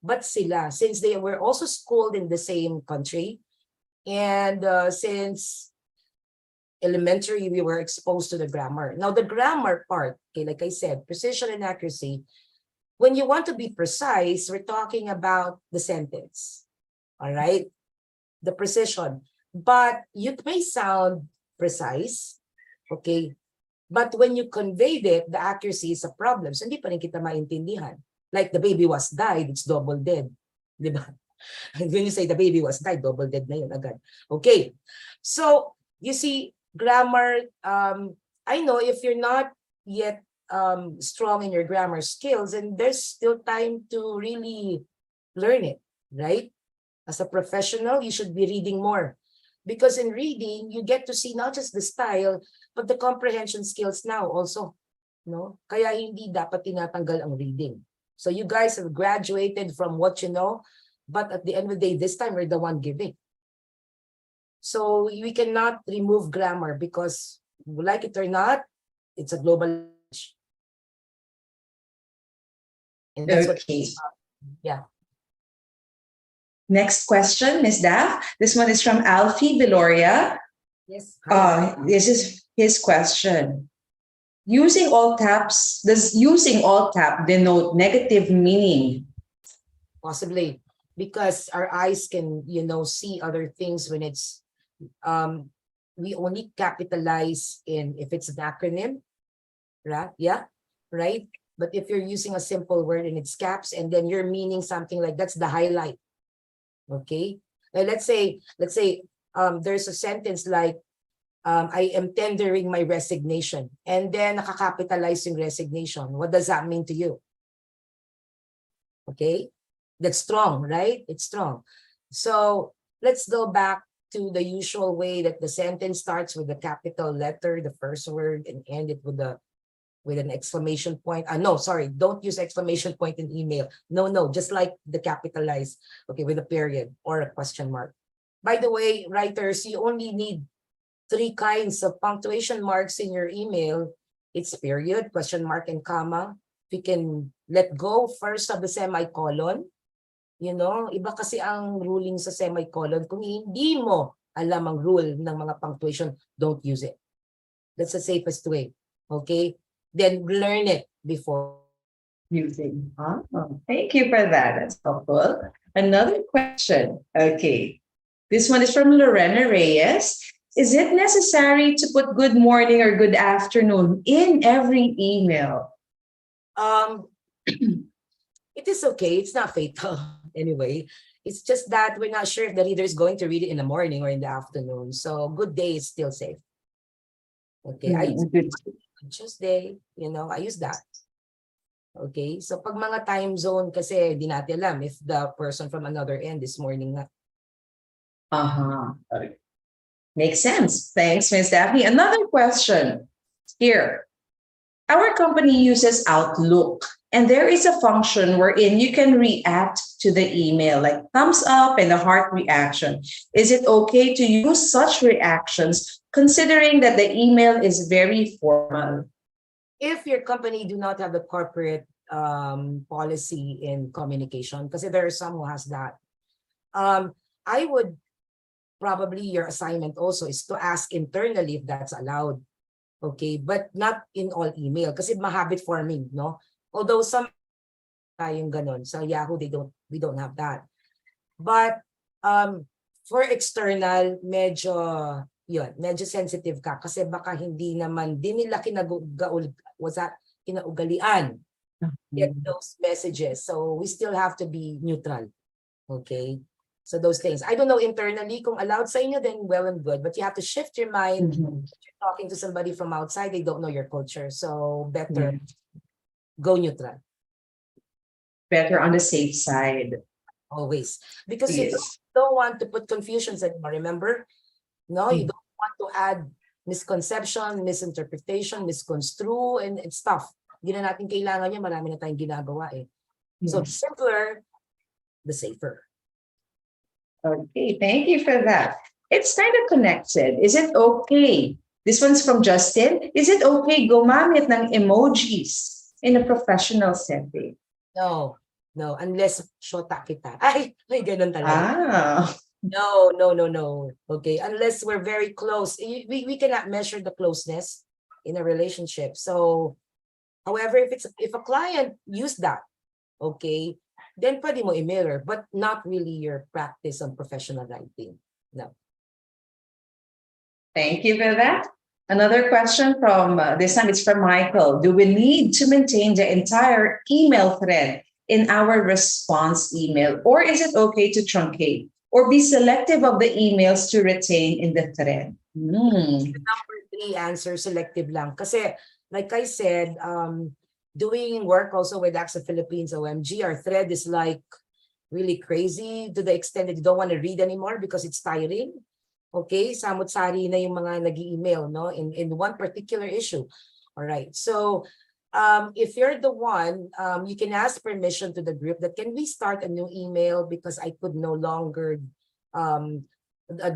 but sila, since they were also schooled in the same country, and since elementary, we were exposed to the grammar. Now, the grammar part, okay, like I said, precision and accuracy. When you want to be precise, we're talking about the sentence, all right? The precision. But it may sound precise, okay? But when you conveyed it, the accuracy is a problem. So hindi pa rin kita maintindihan. Like the baby was died, it's double dead. Di ba? When you say the baby was died, double dead na yun agad. Okay. So, you see, grammar, I know if you're not yet strong in your grammar skills, and there's still time to really learn it, right? As a professional, you should be reading more. Because in reading, you get to see not just the style, but the comprehension skills now also. No? Kaya hindi dapat tinatanggal ang reading. So you guys have graduated from what you know, but at the end of the day, this time we're the one giving. So we cannot remove grammar because, like it or not, it's a global language. And that's Okay. Yeah. Next question, Ms. Daph. This one is from Alfie Viloria. Yes. This is his question. Does using all cap denote negative meaning? Possibly. because our eyes can, see other things when it's, we only capitalize in if it's an acronym, right? Yeah, right? But if you're using a simple word and it's caps and then you're meaning something like that's the highlight, okay? Let's say there's a sentence like, I am tendering my resignation, and then nakakapitalize yung resignation. What does that mean to you? Okay, that's strong, right? It's strong. So let's go back to the usual way that the sentence starts with a capital letter, the first word, and end it with an exclamation point. No, sorry, don't use exclamation point in email. No, just like the capitalized, okay, with a period or a question mark. By the way, writers, you only need 3 kinds of punctuation marks in your email. It's period, question mark, and comma. We can let go first of the semicolon. Iba kasi ang ruling sa semicolon. Kung hindi mo alam ang rule ng mga punctuation, don't use it. That's the safest way. Okay? Then learn it before using. Thank you for that. That's helpful. Another question. Okay. This one is from Lorena Reyes. Is it necessary to put good morning or good afternoon in every email? It is okay. It's not fatal anyway. It's just that we're not sure if the reader is going to read it in the morning or in the afternoon. So good day is still safe. Okay. I use Tuesday, I use that. Okay. So pag mga time zone kasi di natin alam if the person from another end is morning na. Okay. Makes sense. Thanks, Ms. Daphne. Another question here. Our company uses Outlook, and there is a function wherein you can react to the email, like thumbs up and a heart reaction. Is it okay to use such reactions, considering that the email is very formal? If your company do not have the corporate policy in communication, because there are some who has that, I would probably your assignment also is to ask internally if that's allowed. Okay, but not in all email kasi ma-habit forming, no? Although some tayong ganon sa Yahoo we don't have that. But for external medyo sensitive ka kasi baka hindi naman din nila kinaugalian get those messages. So we still have to be neutral. Okay? So those things. I don't know internally kung allowed sa inyo, then well and good. But you have to shift your mind. If you're talking to somebody from outside, they don't know your culture. So better go neutral. Better on the safe side. Always. Because you don't want to put confusions anymore, remember? No, you don't want to add misconception, misinterpretation, misconstrue, and stuff. Hindi na natin kailangan yan. Marami na tayong ginagawa eh. So the simpler, the safer. Okay, thank you for that. It's kind of connected. Is it okay? This one's from Justin. Is it okay gumamit ng emojis in a professional setting? No, unless shota kita. Ay, ganun talaga. No. Okay, unless we're very close. We cannot measure the closeness in a relationship. So, however, if a client used that, okay, then pwede mo i-mirror, but not really your practice on professional writing. No. Thank you for that. Another question from, this time it's from Michael. Do we need to maintain the entire email thread in our response email, or is it okay to truncate or be selective of the emails to retain in the thread? The number 3 answer, selective lang. Kasi, like I said, doing work also with AXA Philippines, OMG, our thread is like really crazy to the extent that you don't want to read anymore because it's tiring. Okay, samot-sari na yung mga nag-email, no, in one particular issue. All right, so if you're the one, you can ask permission to the group that can we start a new email because I could no longer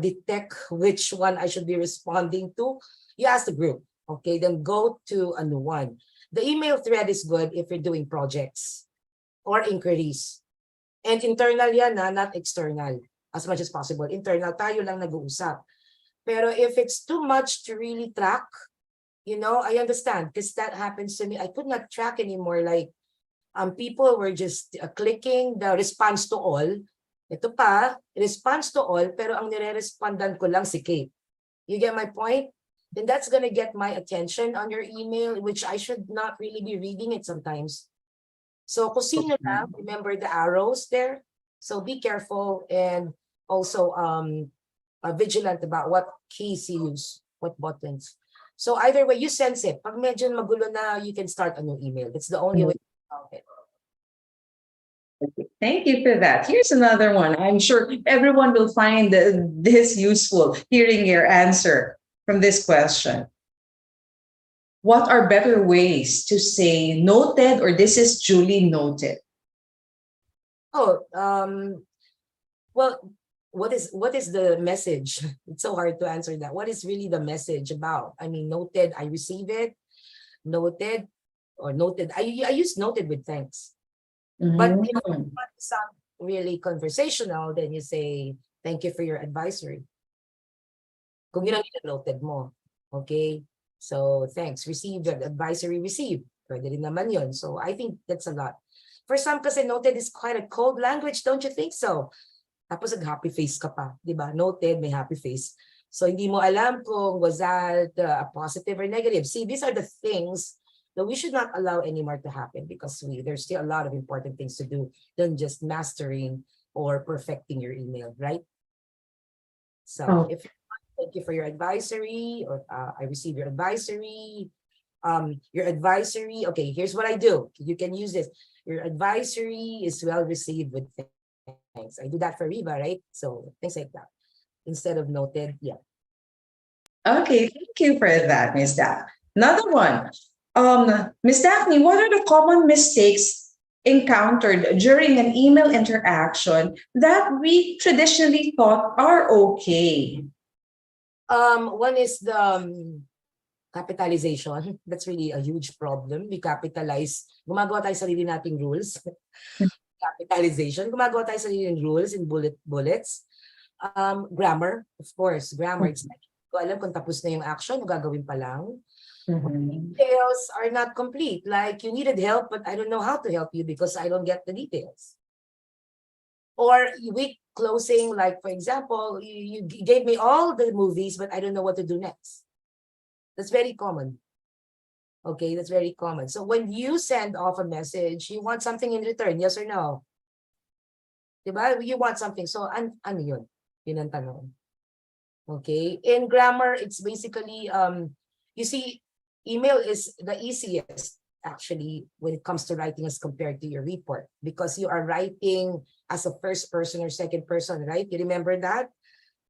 detect which one I should be responding to. You ask the group, okay, then go to a new one. The email thread is good if you're doing projects or inquiries. And internal yan, not external. As much as possible. Internal, tayo lang nag-uusap. Pero if it's too much to really track, I understand because that happens to me. I could not track anymore. Like, people were just clicking the response to all Ito pa, response to all, pero ang nire-respondan ko lang si Kate. You get my point? Then that's gonna get my attention on your email, which I should not really be reading it sometimes. So kung sino lang, remember the arrows there. So be careful and also vigilant about what keys you use, what buttons. So either way, you sense it. Pag medyo magulo na, you can start a new email. That's the only way to solve it. Thank you for that. Here's another one. I'm sure everyone will find this useful, hearing your answer from this question. What are better ways to say noted or this is duly noted? Oh, well, what is the message? It's so hard to answer that. What is really the message about? I mean, noted, I receive it, noted, or noted. I use noted with thanks. But if you want to sound really conversational, then you say, thank you for your advisory. Kung yun ang noted mo. Okay? So, thanks. Received, advisory received. Pwede rin naman yun. So, I think that's a lot. For some kasi noted is quite a cold language, don't you think so? Tapos nag-happy face ka pa, di ba? Noted, may happy face. So, hindi mo alam kung was that a positive or negative. See, these are the things that we should not allow anymore to happen because there's still a lot of important things to do than just mastering or perfecting your email, right? So if thank you for your advisory, or I receive your advisory. Okay, here's what I do. You can use this. Your advisory is well received with thanks. I do that for Ariva, right? So things like that. Instead of noted, yeah. Okay, thank you for that, Miss Daphne. Another one. Miss Daphne, what are the common mistakes encountered during an email interaction that we traditionally thought are okay? One is the capitalization. That's really a huge problem. We capitalize. Gumagawa tayo sarili nating rules. Capitalization. Gumagawa tayo sarili ng rules in bullets. Grammar, of course. Grammar. It's like, ko alam kung tapos na yung action, gagawin pa lang. Details are not complete. Like you needed help, but I don't know how to help you because I don't get the details. Or week closing, like for example, you gave me all the movies, but I don't know what to do next. That's very common. Okay, that's very common. So when you send off a message, you want something in return, yes or no? Diba? You want something. So ano yun? Yun ang tanong. Okay, in grammar, it's basically, you see, email is the easiest actually when it comes to writing as compared to your report because you are writing as a first person or second person, right? You remember that?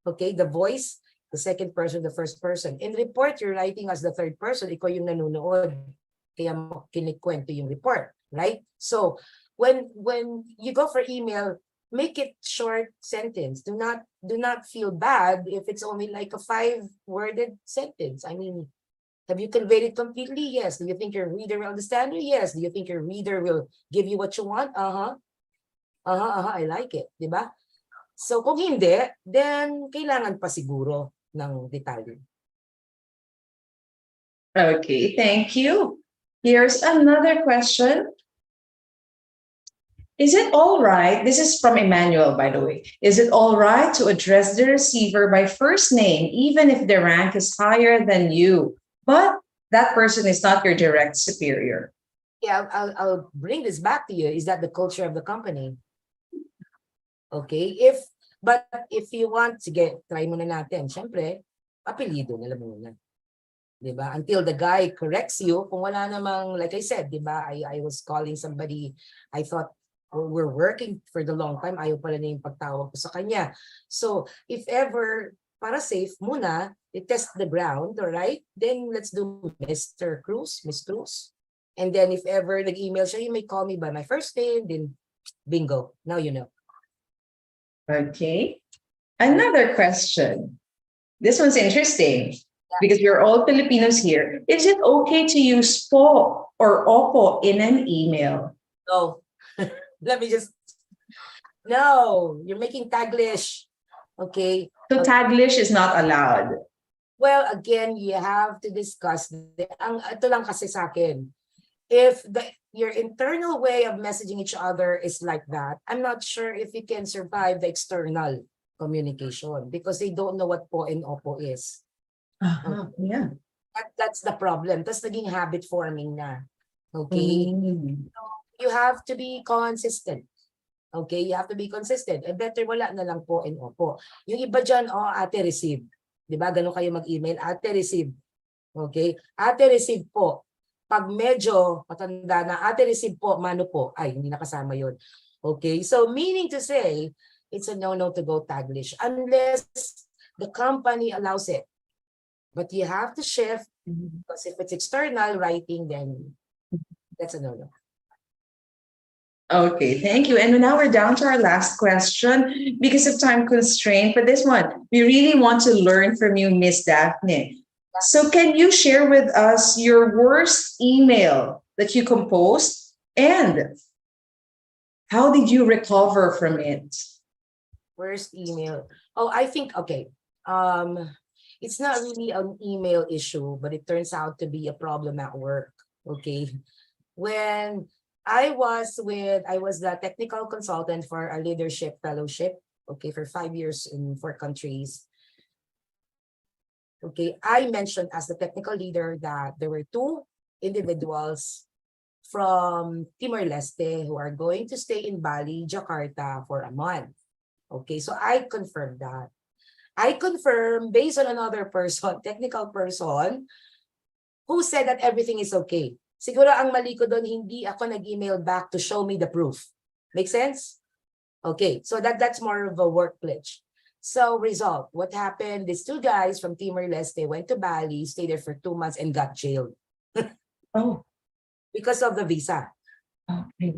Okay, the voice, the second person, the first person. In report, you're writing as the third person. Ikaw yung nanonood. Kaya mo kinikwento yung report, right? So when you go for email, make it short sentence. Do not feel bad if it's only like a 5-worded sentence. I mean, have you conveyed it completely? Yes. Do you think your reader will understand you? Yes. Do you think your reader will give you what you want? I like it. Diba? So kung hindi, then kailangan pa siguro ng detalye. Okay, thank you. Here's another question. Is it all right? This is from Emmanuel, by the way. Is it all right to address the receiver by first name, even if the rank is higher than you? But that person is not your direct superior. Yeah, I'll bring this back to you. Is that the culture of the company? Okay, but if you want, sige, try muna natin. Siyempre, apelido na lang muna. Diba? Until the guy corrects you, kung wala namang, like I said, diba, I was calling somebody, I thought, we're working for the long time, ayaw pala na yung pagtawag ko sa kanya. So, if ever, para safe muna, test the ground, all right? Then let's do Mr. Cruz, Miss Cruz. And then if ever nag-email siya, you may call me by my first name, then bingo, now you know. Okay. Another question. This one's interesting because we're all Filipinos here. Is it okay to use po or opo in an email? No. Let me just, no, you're making Taglish. Okay. So Taglish is not allowed. Well, again, you have to discuss. Ito lang kasi sa akin. If your internal way of messaging each other is like that, I'm not sure if you can survive the external communication because they don't know what po and opo is. Yeah. That's the problem. Tapos naging habit forming na. Okay? You have to be consistent. Okay? You have to be consistent. And better wala na lang po and opo. Yung iba dyan, ate receive. Di ba? Ganun kayo mag-email. Ate receive. Okay? Ate receive po. Pag medyo matanda na, ate receive po, mano po. Ay, hindi nakasama yun. Okay? So, meaning to say, it's a no-no to go Taglish unless the company allows it. But you have to shift because if it's external writing, then that's a no-no. Okay, thank you. And now we're down to our last question because of time constraint. For this one, we really want to learn from you, Miss Daphne. So can you share with us your worst email that you composed and how did you recover from it? Worst email. Oh, I think, okay. It's not really an email issue, but it turns out to be a problem at work. Okay. When I was the technical consultant for a leadership fellowship, okay, for 5 years in 4 countries. Okay, I mentioned as the technical leader that there were 2 individuals from Timor-Leste who are going to stay in Bali, Jakarta for a month. Okay, so I confirmed that. I confirmed based on another person, technical person, who said that everything is okay. Siguro ang mali ko doon, hindi ako nag-email back to show me the proof. Make sense? Okay, so that's more of a work glitch. So result, what happened? These 2 guys from Timor-Leste went to Bali, stayed there for 2 months and got jailed. Oh. Because of the visa. Okay.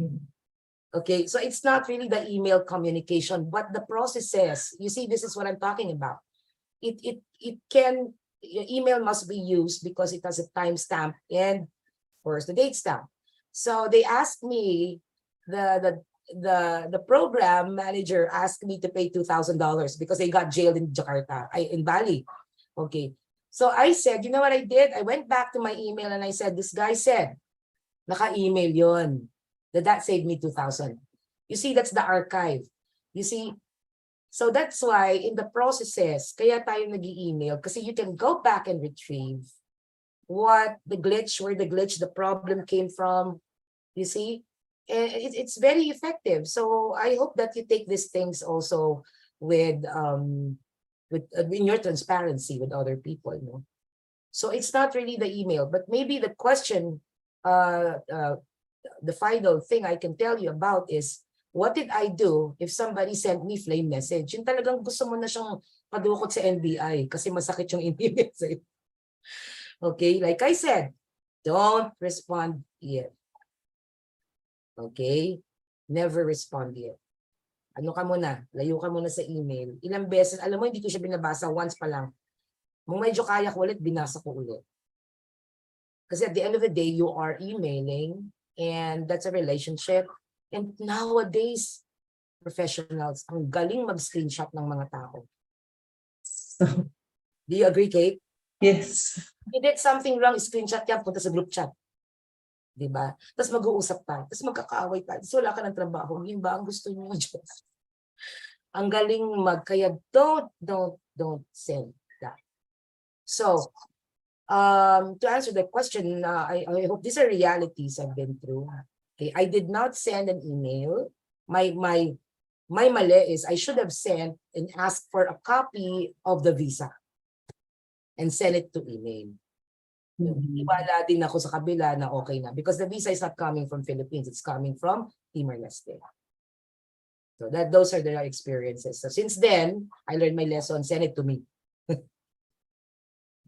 Okay, so it's not really the email communication, but the processes. You see, this is what I'm talking about. Your email must be used because it has a timestamp and where's the date stamp. So they asked me, the program manager asked me to pay $2,000 because they got jailed in Jakarta, in Bali. Okay, so I said, you know what I did? I went back to my email and I said, this guy said, naka-email yon. That saved me 2,000. You see, that's the archive. You see, so that's why in the processes, kaya tayo nag-email kasi you can go back and retrieve where the glitch, the problem came from. You see, and it's very effective. So I hope that you take these things also with in your transparency with other people. You know? So it's not really the email, but maybe the question. The final thing I can tell you about is, what did I do if somebody sent me flame message? Yung talagang gusto mo na siyang padukot sa NBI kasi masakit yung email sa'yo. Okay, like I said, don't respond yet. Okay, never respond yet. Ano ka muna, layo ka muna sa email. Ilang beses, alam mo, hindi ko siya binabasa, once pa lang. Kung medyo kaya ko ulit, binasa ko ulit. Kasi at the end of the day, you are emailing and that's a relationship. And nowadays, professionals, ang galing mag-screenshot ng mga tao. Do you agree, Kate? Yes. You did something wrong, screenshot yan, punta sa group chat. Diba? Tapos mag-uusap pa. Tapos magkakaaway pa. Tapos wala ka ng trabaho. Yun ba ang gusto niyo? Ang galing kaya don't send that. So, to answer the question, I hope these are realities I've been through. Okay, I did not send an email. My mali is I should have sent and asked for a copy of the visa and send it to email. Iwala din ako sa kabila na okay na because the visa is not coming from Philippines, it's coming from Timor-Leste. So those are the experiences. So since then, I learned my lesson, send it to me.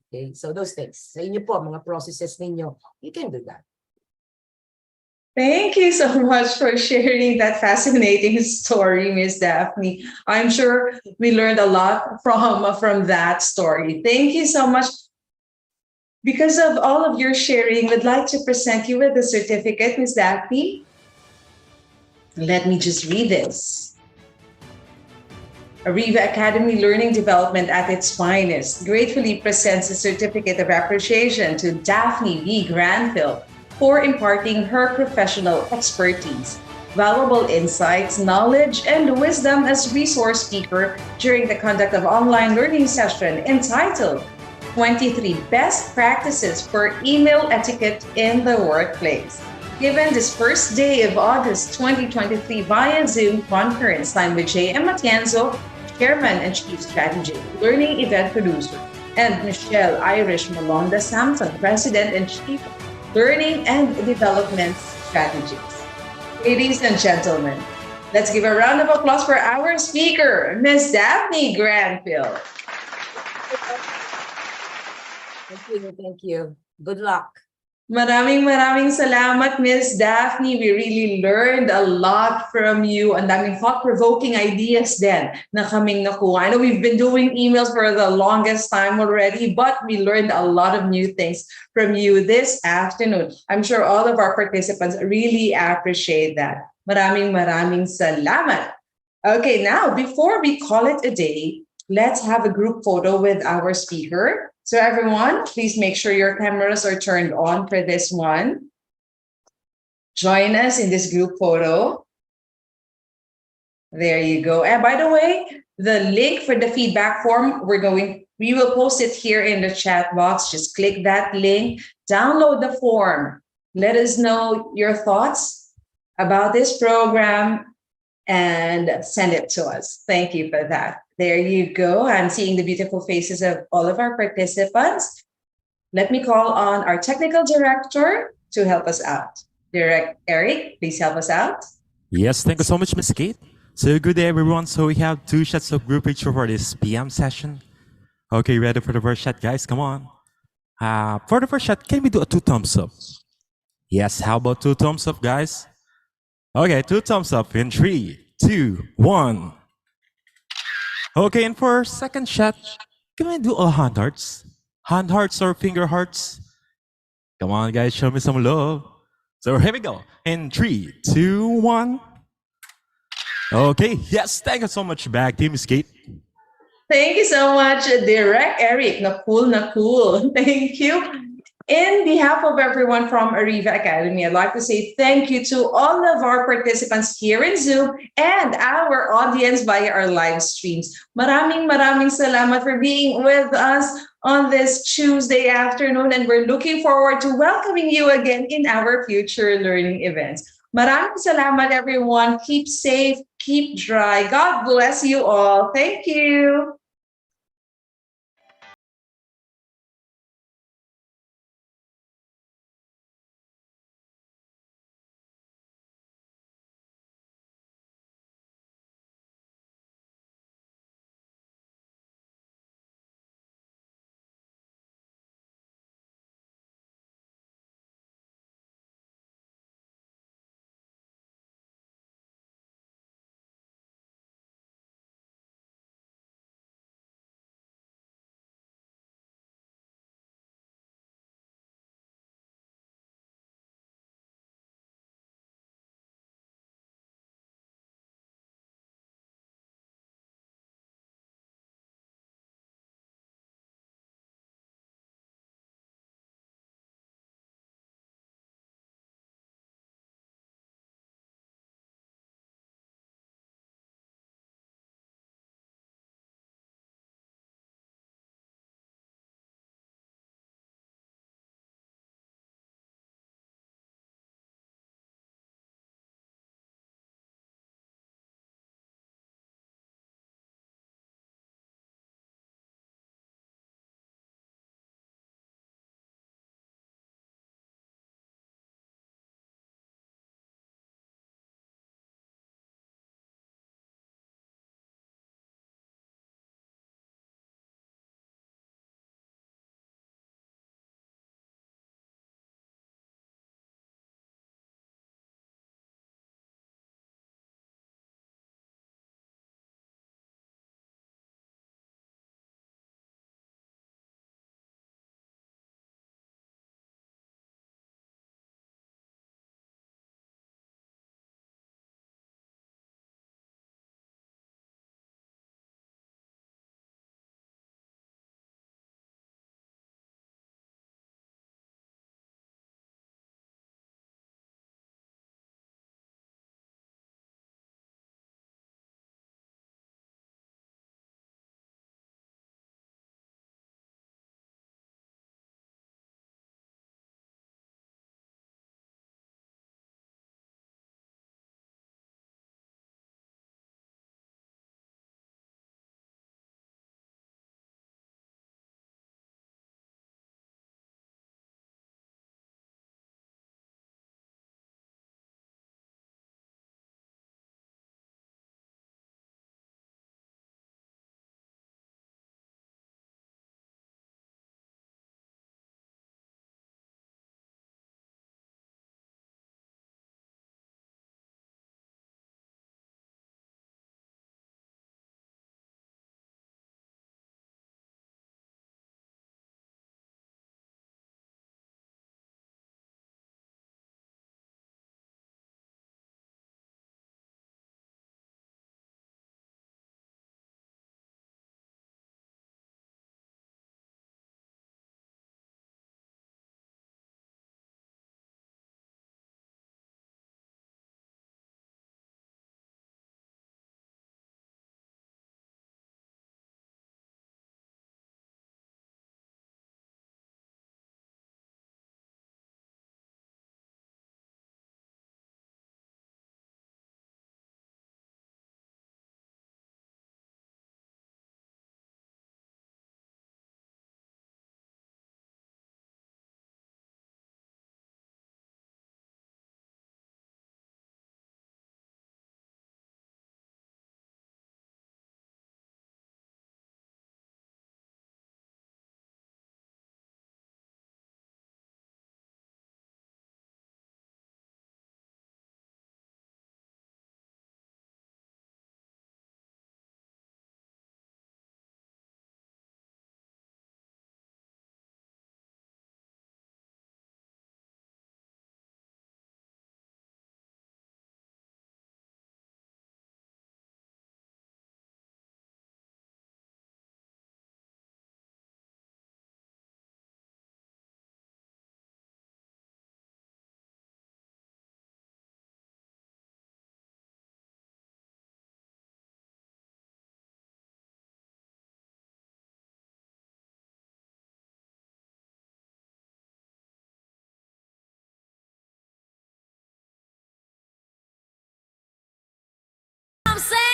Okay, so those things. Sa inyo po, mga processes ninyo, you can do that. Thank you so much for sharing that fascinating story, Miss Daphne. I'm sure we learned a lot from that story. Thank you so much. Because of all of your sharing, we'd like to present you with a certificate, Miss Daphne. Let me just read this. Ariva Academy Learning Development at its finest gratefully presents a certificate of appreciation to Daphne V. Granville for imparting her professional expertise, valuable insights, knowledge, and wisdom as resource speaker during the conduct of online learning session entitled 23 Best Practices for Email Etiquette in the Workplace. Given this first day of August 2023 via Zoom conference, I'm with J.M. Matienzo, Chairman and Chief Strategy, Learning Event Producer, and Michelle Irish Malonda Sampson, President and Chief Learning and Development Strategies. Ladies and gentlemen, let's give a round of applause for our speaker, Ms. Daphne Granville. Thank you. Good luck. Maraming salamat, Ms. Daphne. We really learned a lot from you. Ang daming thought-provoking ideas din na kaming nakuha. I know we've been doing emails for the longest time already, but we learned a lot of new things from you this afternoon. I'm sure all of our participants really appreciate that. Maraming salamat. Okay, now, before we call it a day, let's have a group photo with our speaker. So everyone, please make sure your cameras are turned on for this one. Join us in this group photo. There you go. And by the way, the link for the feedback form, we will post it here in the chat box. Just click that link, download the form. Let us know your thoughts about this program and send it to us. Thank you for that. There you go. I'm seeing the beautiful faces of all of our participants. Let me call on our technical director to help us out. Direct Eric, please help us out. Yes, thank you so much, Ms. Kate. So good day, everyone. So we have 2 shots of group picture for this PM session. Okay, ready for the first shot, guys? Come on. For the first shot, can we do a 2 thumbs up? Yes, how about 2 thumbs up, guys? Okay, 2 thumbs up in 3, 2, 1. Okay, and for second shot, can we do all hand hearts? Hand hearts or finger hearts? Come on, guys, show me some love. So here we go. In 3, 2, 1. Okay, yes, thank you so much, back to Ms. Kate. Thank you so much, Direct Eric. Na cool. Thank you. In behalf of everyone from Ariva Academy, I'd like to say thank you to all of our participants here in Zoom and our audience via our live streams. Maraming salamat for being with us on this Tuesday afternoon, and we're looking forward to welcoming you again in our future learning events. Maraming salamat, everyone. Keep safe, keep dry. God bless you all. Thank you.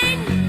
mine.